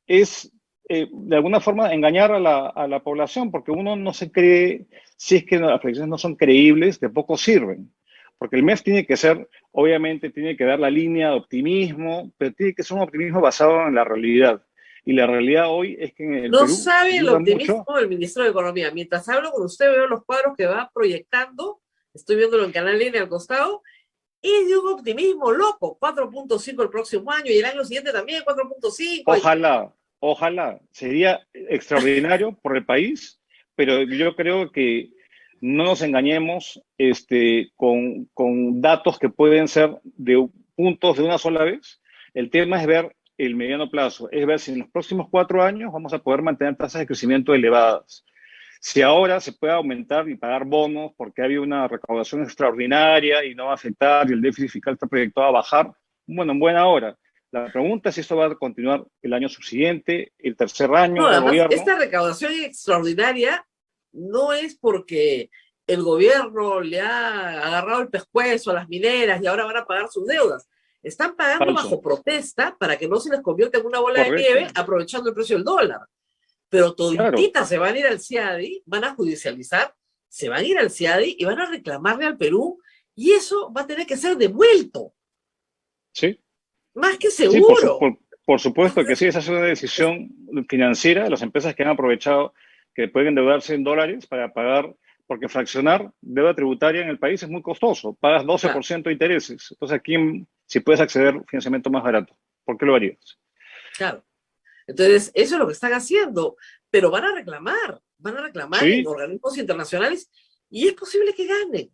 es de alguna forma engañar a la población, porque uno no se cree, si es que las proyecciones no son creíbles, de poco sirven. Porque el MEF tiene que ser, obviamente, tiene que dar la línea de optimismo, pero tiene que ser un optimismo basado en la realidad. Y la realidad hoy es que en el No Perú sabe el duda mucho. optimismo del ministro de Economía. Mientras hablo con usted, veo los cuadros que va proyectando. Estoy viéndolo en Canal Línea al costado. es de un optimismo loco, 4.5 el próximo año y el año siguiente también 4.5. Ojalá, sería extraordinario por el país, pero yo creo que no nos engañemos con datos que pueden ser de puntos de una sola vez. El tema es ver el mediano plazo, es ver si en los próximos 4 años vamos a poder mantener tasas de crecimiento elevadas. Si ahora se puede aumentar y pagar bonos porque ha habido una recaudación extraordinaria y no va a afectar y el déficit fiscal está proyectado a bajar, bueno, en buena hora. La pregunta es si esto va a continuar el año subsiguiente, el tercer No, año de además, gobierno. esta recaudación extraordinaria no es porque el gobierno le ha agarrado el pescuezo a las mineras y ahora van a pagar sus deudas. Están pagando Falso. bajo protesta para que no se les convierta en una bola de Correcto. nieve aprovechando el precio del dólar. Pero Claro. todititas se van a ir al CIADI, van a judicializar, se van a ir al CIADI y van a reclamarle al Perú y eso va a tener que ser devuelto. Sí. Más que Sí, seguro. por supuesto que sí, esa es una decisión financiera de las empresas que han aprovechado que pueden endeudarse en dólares para pagar, porque fraccionar deuda tributaria en el país es muy costoso, pagas 12% de intereses. Entonces, aquí, si puedes acceder a financiamiento más barato, ¿por qué lo harías? Claro. Entonces, eso es lo que están haciendo, pero van a reclamar Sí. en organismos internacionales y es posible que ganen.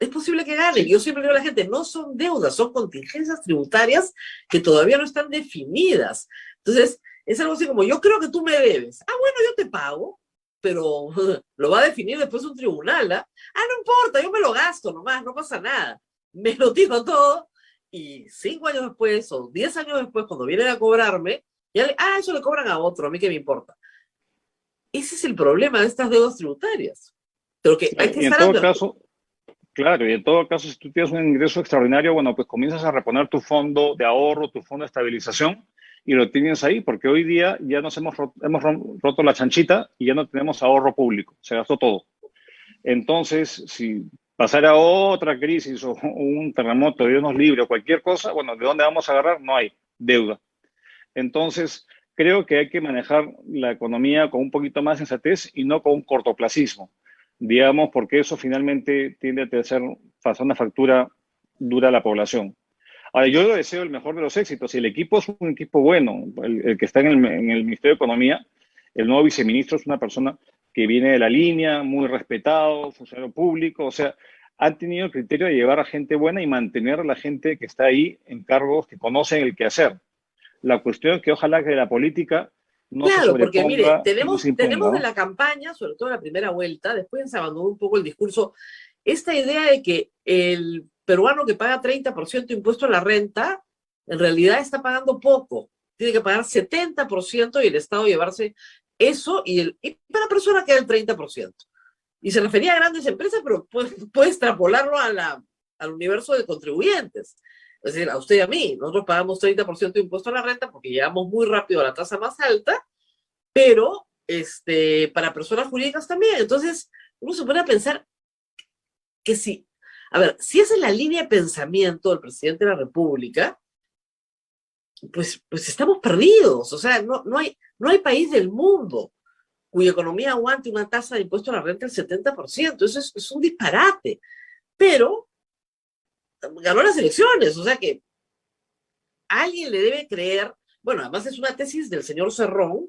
Es posible que ganen. Sí. Yo siempre digo a la gente, no son deudas, son contingencias tributarias que todavía no están definidas. Entonces, es algo así como, yo creo que tú me debes. Ah, bueno, yo te pago, pero lo va a definir después un tribunal. No importa, yo me lo gasto nomás, no pasa nada. Me lo tiro todo y 5 años después o 10 años después, cuando vienen a cobrarme, eso le cobran a otro, a mí qué me importa. Ese es el problema de estas deudas tributarias. Pero que hay que Y en estar todo caso, claro, y en todo caso, si tú tienes un ingreso extraordinario, bueno, pues comienzas a reponer tu fondo de ahorro, tu fondo de estabilización, y lo tienes ahí, porque hoy día ya nos hemos roto la chanchita y ya no tenemos ahorro público, se gastó todo. Entonces, si pasara otra crisis o un terremoto, Dios nos libre, o cualquier cosa, bueno, ¿de dónde vamos a agarrar? No hay deuda. Entonces, creo que hay que manejar la economía con un poquito más de sensatez y no con un cortoplacismo, digamos, porque eso finalmente tiende a pasar una factura dura a la población. Ahora, yo le deseo el mejor de los éxitos. Si el equipo es un equipo bueno, el que está en el Ministerio de Economía, el nuevo viceministro es una persona que viene de la línea, muy respetado, funcionario público, o sea, han tenido el criterio de llevar a gente buena y mantener a la gente que está ahí en cargos que conocen el quehacer. La cuestión es que ojalá que la política no se Claro, porque mire, sobreponga y no se imponga, tenemos de ¿no? la campaña, sobre todo en la primera vuelta, después se abandonó un poco el discurso, esta idea de que el peruano que paga 30% impuesto a la renta, en realidad está pagando poco, tiene que pagar 70% y el Estado llevarse eso y para personas queda el 30%. Y se refería a grandes empresas, pero puede extrapolarlo al universo de contribuyentes. Es decir, a usted y a mí, nosotros pagamos 30% de impuesto a la renta porque llegamos muy rápido a la tasa más alta, pero para personas jurídicas también. Entonces, uno se pone a pensar que si, a ver, si esa es la línea de pensamiento del presidente de la República, pues estamos perdidos. O sea, no hay país del mundo cuya economía aguante una tasa de impuesto a la renta del 70%. Eso es un disparate. Pero ganó las elecciones, o sea que alguien le debe creer. Bueno, además es una tesis del señor Cerrón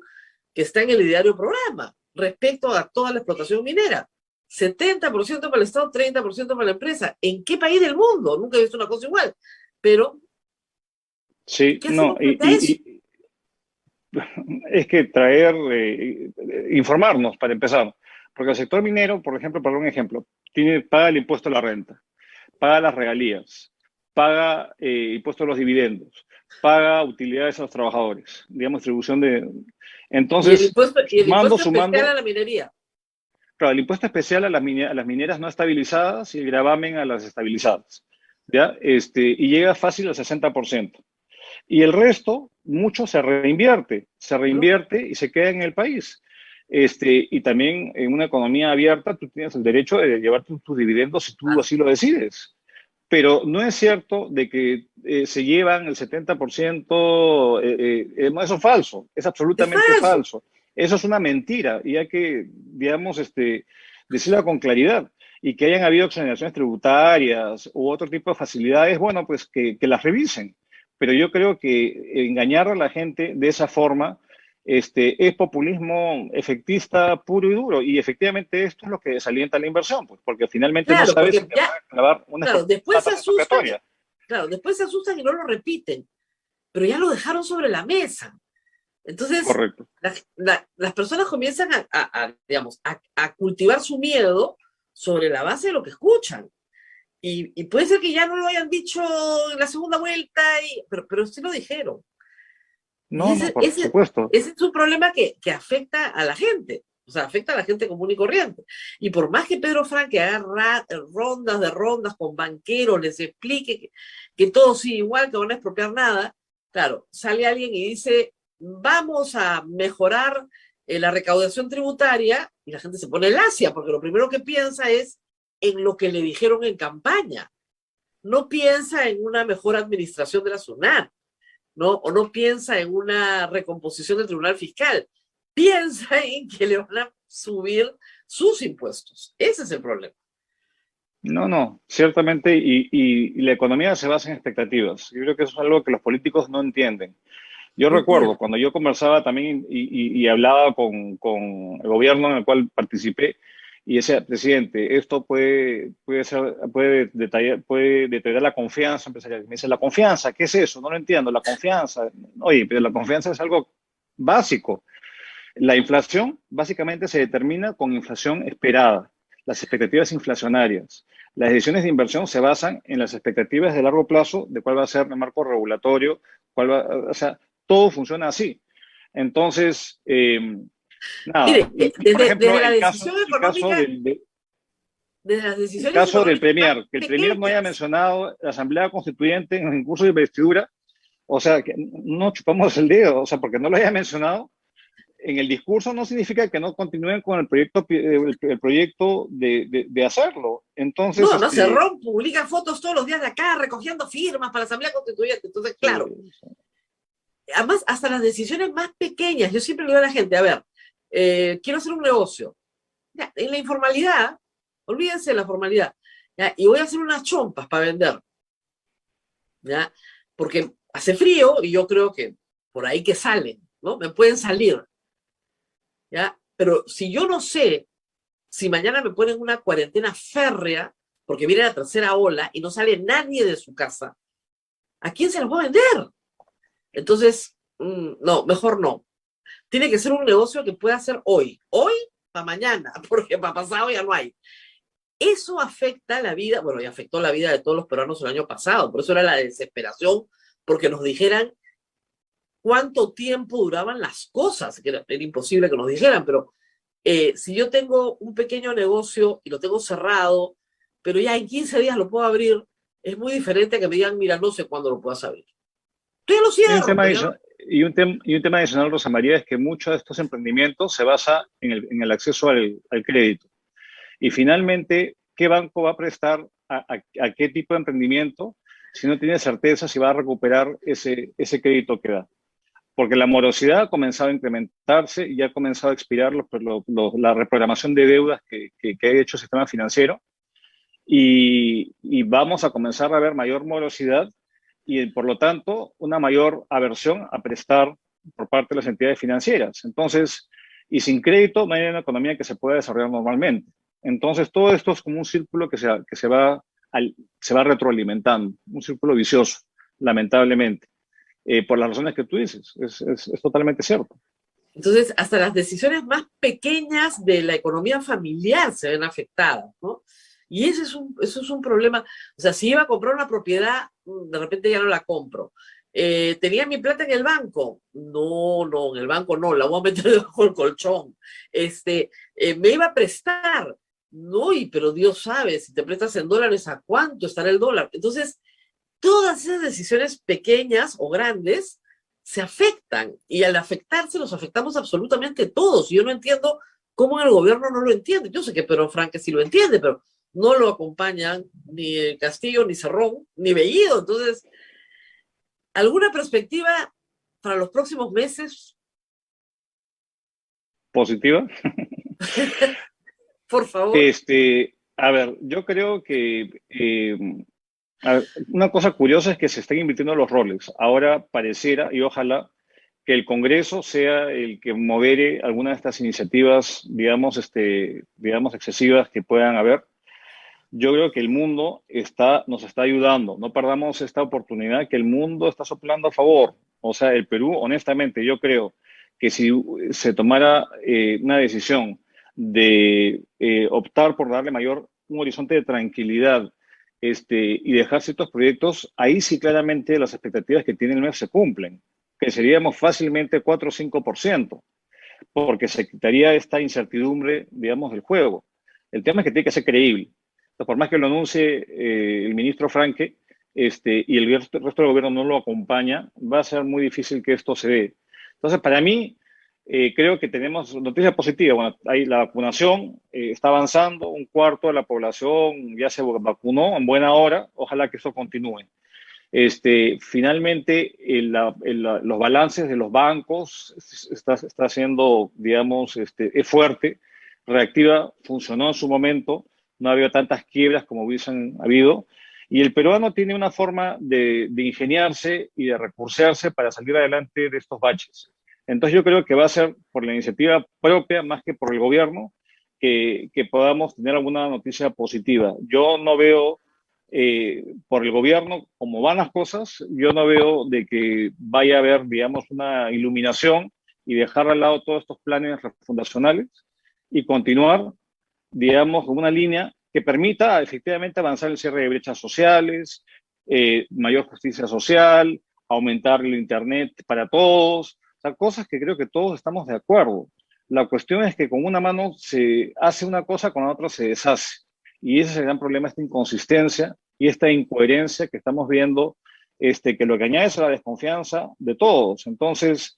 que está en el diario Programa respecto a toda la explotación minera. 70% para el Estado, 30% para la empresa. ¿En qué país del mundo? Nunca he visto una cosa igual. Pero, Sí, ¿qué hacemos frente a eso? es que informarnos para empezar, porque el sector minero, por ejemplo, para un ejemplo, paga el impuesto a la renta, paga las regalías, paga impuesto a los dividendos, paga utilidades a los trabajadores, digamos, distribución de... Entonces, y el impuesto especial sumando, a la minería. claro, el impuesto especial a las mineras no estabilizadas y el gravamen a las estabilizadas, ¿ya? Y llega fácil al 60%. Y el resto, mucho se reinvierte y se queda en el país. Y también en una economía abierta, tú tienes el derecho de llevarte tus dividendos si tú así lo decides. Pero no es cierto de que se llevan el 70%, eso es falso, es absolutamente falso. Eso es una mentira y hay que, digamos, decirlo con claridad. y que hayan habido exoneraciones tributarias u otro tipo de facilidades, bueno, pues que las revisen. Pero yo creo que engañar a la gente de esa forma es populismo efectista puro y duro. Y efectivamente esto es lo que desalienta la inversión, pues, porque finalmente no Claro, sabes si porque te ya, van a clavar una claro, después se tasa asustan, expropiatoria. claro, después se asustan y no lo repiten, pero ya lo dejaron sobre la mesa. Entonces, Correcto. las personas comienzan digamos, a cultivar su miedo sobre la base de lo que escuchan. Y puede ser que ya no lo hayan dicho en la segunda vuelta, pero sí lo dijeron. Y No, no, por supuesto. ese es un problema que afecta a la gente, o sea, afecta a la gente común y corriente. Y por más que Pedro Franque haga rondas con banqueros, les explique que todo sigue igual, que no van a expropiar nada, claro, sale alguien y dice, vamos a mejorar la recaudación tributaria, y la gente se pone lacia, porque lo primero que piensa es en lo que le dijeron en campaña. No piensa en una mejor administración de la SUNAT, ¿no? O no piensa en una recomposición del Tribunal Fiscal. Piensa en que le van a subir sus impuestos. Ese es el problema. No, no, ciertamente, y la economía se basa en expectativas. Yo creo que eso es algo que los políticos no entienden. Yo No recuerdo entiendo. cuando yo conversaba también y hablaba con el gobierno en el cual participé y decía, presidente, esto puede deteriorar la confianza empresarial. Me dice, ¿la confianza? ¿Qué es eso? No lo entiendo, la confianza. Oye, pero la confianza es algo básico. La inflación básicamente se determina con inflación esperada, las expectativas inflacionarias. Las decisiones de inversión se basan en las expectativas de largo plazo de cuál va a ser el marco regulatorio, o sea, todo funciona así. Entonces, nada, Mire, y por ejemplo, desde la decisión económica, desde las el decisiones caso del económicas más Premier, que el Premier no haya pequeñas. mencionado la Asamblea Constituyente en el curso de investidura, o sea, que no chupamos el dedo, o sea, porque no lo haya mencionado, en el discurso no significa que no continúen con el proyecto de hacerlo. Entonces, No, no, Cerrón publica fotos todos los días de acá recogiendo firmas para la Asamblea Constituyente. Entonces, claro, además, hasta las decisiones más pequeñas, yo siempre le digo a la gente, a ver, quiero hacer un negocio. Ya, en la informalidad, olvídense de la formalidad, ¿ya? Y voy a hacer unas chompas para vender, ¿ya? Porque hace frío y yo creo que por ahí que salen, ¿no? Me pueden salir, ¿ya? Pero si yo no sé si mañana me ponen una cuarentena férrea, porque viene la tercera ola y no sale nadie de su casa, ¿a quién se las voy a vender? Entonces, no, mejor no. Tiene que ser un negocio que pueda hacer hoy para mañana, porque para pasado ya no hay. Eso afecta la vida, bueno, y afectó la vida de todos los peruanos el año pasado, por eso era la desesperación, porque nos dijeran cuánto tiempo duraban las cosas, que era imposible que nos dijeran, pero si yo tengo un pequeño negocio y lo tengo cerrado, pero ya en 15 días lo puedo abrir, es muy diferente a que me digan, mira, no sé cuándo lo puedas abrir. Tú ya lo y un cierro, tema pero ya no. adicional, y un tema adicional, Rosa María, es que muchos de estos emprendimientos se basa en el acceso al crédito. Y finalmente, ¿qué banco va a prestar a qué tipo de emprendimiento si no tiene certeza si va a recuperar ese crédito que da? Porque la morosidad ha comenzado a incrementarse y ha comenzado a expirar la reprogramación de deudas que ha hecho el sistema financiero y vamos a comenzar a ver mayor morosidad y por lo tanto una mayor aversión a prestar por parte de las entidades financieras. Entonces, y sin crédito no hay una economía que se pueda desarrollar normalmente. Entonces, todo esto es como un círculo que se va retroalimentando, un círculo vicioso, lamentablemente, por las razones que tú dices. Es totalmente cierto. Entonces, hasta las decisiones más pequeñas de la economía familiar se ven afectadas, ¿no? Y eso es un problema. O sea, si iba a comprar una propiedad, de repente ya no la compro. ¿Tenía mi plata en el banco? No, no, en el banco no, la voy a meter debajo del colchón. ¿Me iba a prestar? No, pero Dios sabe, si te prestas en dólares, ¿a cuánto estará el dólar? Entonces, todas esas decisiones pequeñas o grandes se afectan y al afectarse los afectamos absolutamente todos. Y yo no entiendo cómo el gobierno no lo entiende. Yo sé que Pedro Franque sí lo entiende, pero no lo acompañan ni Castillo, ni Cerrón, ni Bellido. Entonces, ¿alguna perspectiva para los próximos meses? Positiva. Por favor. A ver, yo creo que a ver, una cosa curiosa es que se están invirtiendo los roles. Ahora pareciera, y ojalá, que el Congreso sea el que modere algunas de estas iniciativas, digamos, digamos, excesivas que puedan haber. Yo creo que el mundo nos está ayudando. No perdamos esta oportunidad que el mundo está soplando a favor. O sea, el Perú, honestamente, yo creo que si se tomara una decisión de optar por darle un horizonte de tranquilidad y dejar ciertos proyectos, ahí sí claramente las expectativas que tiene el MEF se cumplen, que seríamos fácilmente 4 o 5%, porque se quitaría esta incertidumbre, digamos, del juego. El tema es que tiene que ser creíble. Entonces, por más que lo anuncie el ministro Franque y el resto del gobierno no lo acompaña, va a ser muy difícil que esto se dé. Entonces, para mí, creo que tenemos noticias positivas. Bueno, ahí la vacunación está avanzando, un cuarto de la población ya se vacunó en buena hora. Ojalá que eso continúe. Finalmente, los balances de los bancos está siendo, digamos, es fuerte. Reactiva funcionó en su momento, no ha habido tantas quiebras como hubiesen habido, y el peruano tiene una forma de ingeniarse y de recursearse para salir adelante de estos baches. Entonces yo creo que va a ser por la iniciativa propia más que por el gobierno que podamos tener alguna noticia positiva. Yo no veo por el gobierno, como van las cosas, yo no veo de que vaya a haber, digamos, una iluminación y dejar al lado todos estos planes fundacionales y continuar, digamos, con una línea que permita efectivamente avanzar el cierre de brechas sociales, mayor justicia social, aumentar el Internet para todos, o sea, cosas que creo que todos estamos de acuerdo. La cuestión es que con una mano se hace una cosa, con la otra se deshace. Y ese es el gran problema, esta inconsistencia y esta incoherencia que estamos viendo, que lo que añade es la desconfianza de todos. Entonces,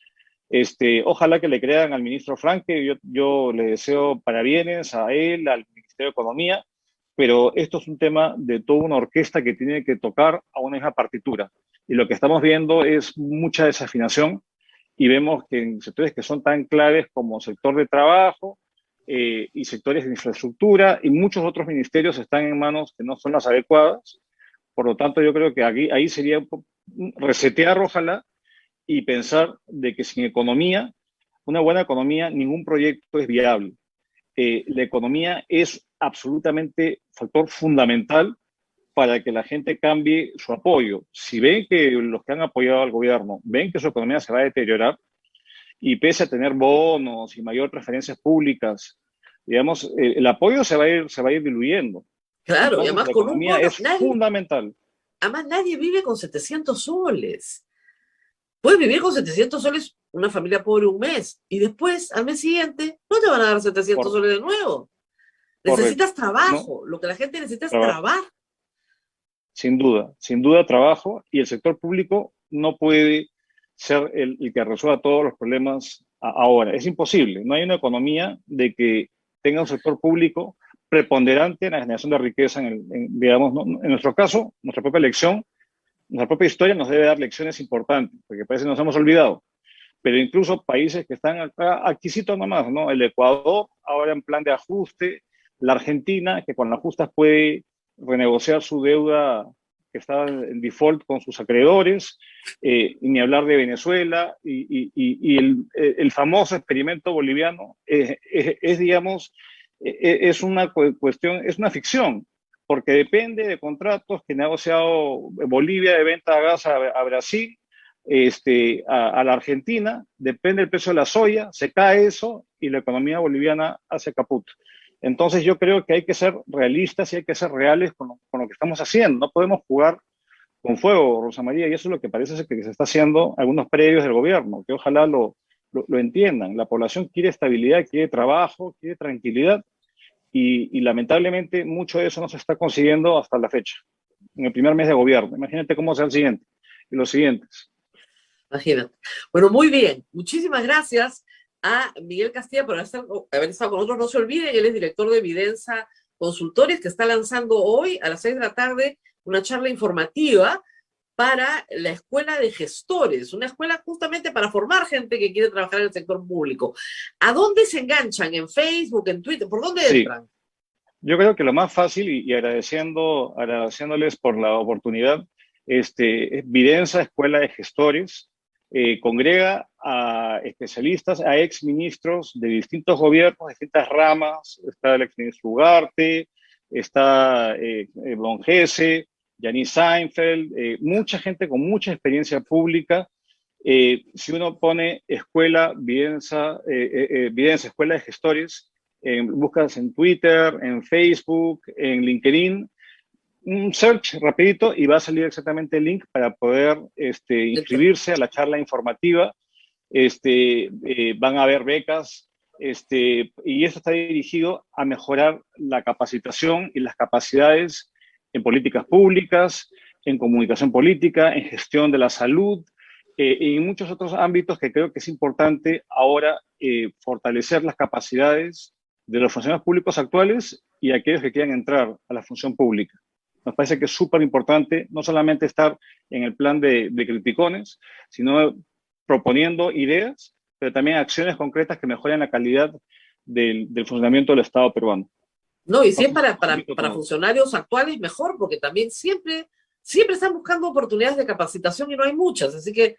ojalá que le crean al ministro Franque, yo le deseo parabienes a él, al Ministerio de Economía, pero esto es un tema de toda una orquesta que tiene que tocar a una misma partitura. Y lo que estamos viendo es mucha desafinación y vemos que en sectores que son tan claves como sector de trabajo y sectores de infraestructura y muchos otros ministerios están en manos que no son las adecuadas. Por lo tanto, yo creo que ahí sería resetear, ojalá, y pensar de que sin economía, una buena economía, ningún proyecto es viable. La economía es absolutamente factor fundamental para que la gente cambie su apoyo. Si ven que los que han apoyado al gobierno ven que su economía se va a deteriorar y pese a tener bonos y mayor preferencias públicas, digamos, el apoyo se va a ir diluyendo. Claro, y Entonces, además la con un economía bono, es fundamental. además nadie vive con 700 soles. Puedes vivir con 700 soles una familia pobre un mes y después, al mes siguiente, no te van a dar 700 Por, soles de nuevo. Correcto. Necesitas trabajo. ¿No? Lo que la gente necesita es Trabajo. trabajo. Sin duda trabajo, y el sector público no puede ser el que resuelva todos los problemas ahora. Es imposible. No hay una economía de que tenga un sector público preponderante en la generación de riqueza, digamos, ¿no? En nuestro caso, nuestra propia elección, nuestra propia historia nos debe dar lecciones importantes, porque parece que nos hemos olvidado. Pero incluso países que están acá, aquí cito nomás, ¿no? El Ecuador, ahora en plan de ajuste, la Argentina, que con las justas puede renegociar su deuda que estaba en default con sus acreedores, y ni hablar de Venezuela, y el famoso experimento boliviano digamos, es una cuestión, es una ficción, porque depende de contratos que ha negociado Bolivia de venta de gas a Brasil, a la Argentina, depende del precio de la soya, se cae eso y la economía boliviana hace caput. Entonces yo creo que hay que ser realistas y hay que ser reales con lo que estamos haciendo. No podemos jugar con fuego, Rosa María, y eso es lo que parece ser que se está haciendo algunos predios del gobierno, que ojalá lo entiendan. La población quiere estabilidad, quiere trabajo, quiere tranquilidad y lamentablemente mucho de eso no se está consiguiendo hasta la fecha, en el primer mes de gobierno. Imagínate cómo será el siguiente y los siguientes. Imagínate. Bueno, muy bien. Muchísimas gracias a Miguel Castilla por haber estado con nosotros. No se olviden, él es director de Evidenza Consultores, que está lanzando hoy a las 6 de la tarde una charla informativa para la Escuela de Gestores, una escuela justamente para formar gente que quiere trabajar en el sector público. ¿A dónde se enganchan? ¿En Facebook, en Twitter? ¿Por dónde entran? Yo creo que lo más fácil, y agradeciéndoles por la oportunidad, es Vidensa, Escuela de Gestores, congrega a especialistas, a exministros de distintos gobiernos, distintas ramas. Está el exministro Ugarte, está Don Gese, Yanis Seinfeld, mucha gente con mucha experiencia pública. Si uno pone Vidensa, Escuela de Gestores, buscas en Twitter, en Facebook, en LinkedIn, un search rapidito y va a salir exactamente el link para poder inscribirse a la charla informativa. Van a haber becas, y esto está dirigido a mejorar la capacitación y las capacidades en políticas públicas, en comunicación política, en gestión de la salud, y en muchos otros ámbitos que creo que es importante ahora fortalecer las capacidades de los funcionarios públicos actuales y aquellos que quieran entrar a la función pública. Nos parece que es súper importante no solamente estar en el plan de criticones, sino proponiendo ideas, pero también acciones concretas que mejoren la calidad del funcionamiento del Estado peruano. No, y si es para funcionarios actuales, mejor, porque también siempre están buscando oportunidades de capacitación y no hay muchas, así que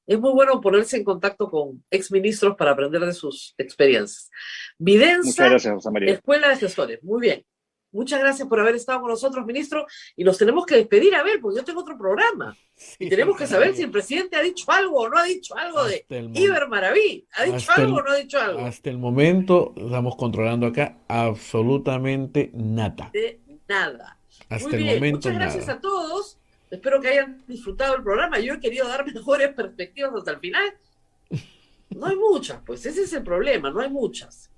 es muy bueno ponerse en contacto con exministros para aprender de sus experiencias. Vidensa, muchas gracias, Rosa María. Escuela de Gestores, muy bien. Muchas gracias por haber estado con nosotros, ministro, y nos tenemos que despedir, a ver, porque yo tengo otro programa. Sí, y tenemos que saber si el presidente ha dicho algo o no ha dicho algo de Iber Maraví. ¿Ha dicho algo o no ha dicho algo? Hasta el momento estamos controlando acá absolutamente nada. De nada. Hasta muy el bien, momento muchas gracias nada. A todos. Espero que hayan disfrutado el programa. Yo he querido dar mejores perspectivas hasta el final. No hay muchas, pues ese es el problema, no hay muchas.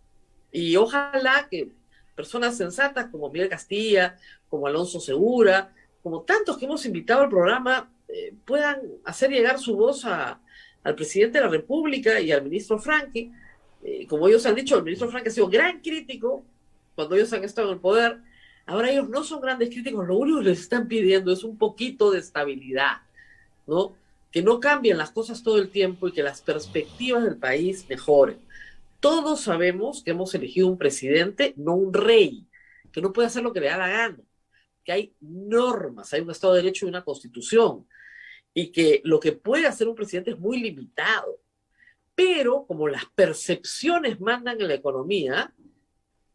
Y ojalá que personas sensatas como Miguel Castilla, como Alonso Segura, como tantos que hemos invitado al programa, puedan hacer llegar su voz al presidente de la República y al ministro Franqui. Como ellos han dicho, el ministro Franqui ha sido gran crítico cuando ellos han estado en el poder. Ahora ellos no son grandes críticos, lo único que les están pidiendo es un poquito de estabilidad, ¿no? Que no cambien las cosas todo el tiempo y que las perspectivas del país mejoren. Todos sabemos que hemos elegido un presidente, no un rey, que no puede hacer lo que le da la gana, que hay normas, hay un Estado de Derecho y una Constitución, y que lo que puede hacer un presidente es muy limitado. Pero como las percepciones mandan en la economía,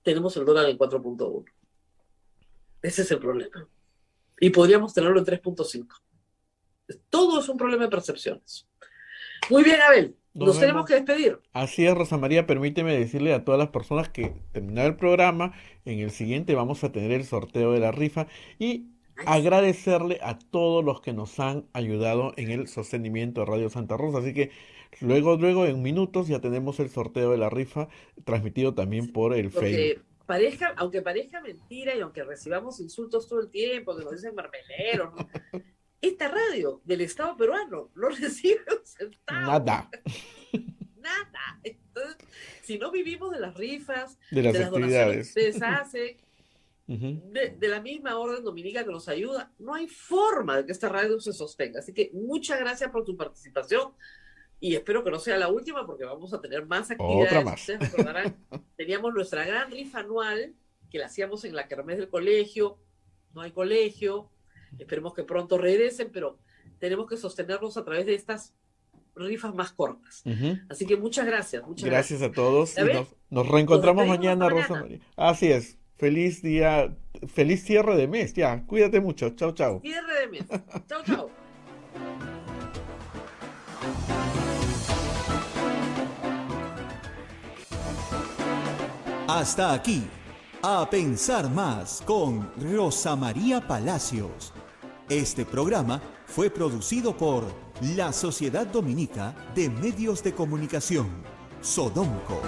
tenemos el dólar en 4.1. Ese es el problema. Y podríamos tenerlo en 3.5. Todo es un problema de percepciones. Muy bien, Abel. Nos tenemos que despedir. Así es, Rosa María. Permíteme decirle a todas las personas que terminado el programa, en el siguiente vamos a tener el sorteo de la rifa y agradecerle a todos los que nos han ayudado en el sostenimiento de Radio Santa Rosa. Así que luego en minutos ya tenemos el sorteo de la rifa transmitido también por el Facebook. Aunque parezca mentira y aunque recibamos insultos todo el tiempo, que nos dicen mermeleros, ¿no? Esta radio del Estado peruano no recibe un centavo. Nada. Entonces, si no vivimos de las rifas, de las donaciones que ustedes hacen, de la misma orden dominica que nos ayuda, no hay forma de que esta radio se sostenga. Así que muchas gracias por tu participación. Y espero que no sea la última porque vamos a tener más actividades. Otra más. Ustedes recordarán, teníamos nuestra gran rifa anual que la hacíamos en la kermés del colegio. No hay colegio. Esperemos que pronto regresen, pero tenemos que sostenernos a través de estas rifas más cortas. Así que muchas gracias. Gracias a todos. Y nos reencontramos mañana, Rosa María. Así es. Feliz día, feliz cierre de mes. Ya, cuídate mucho. Chao, chao. Cierre de mes. Chao, chao. Hasta aquí, A Pensar Más con Rosa María Palacios. Este programa fue producido por la Sociedad Dominica de Medios de Comunicación, Sodomco.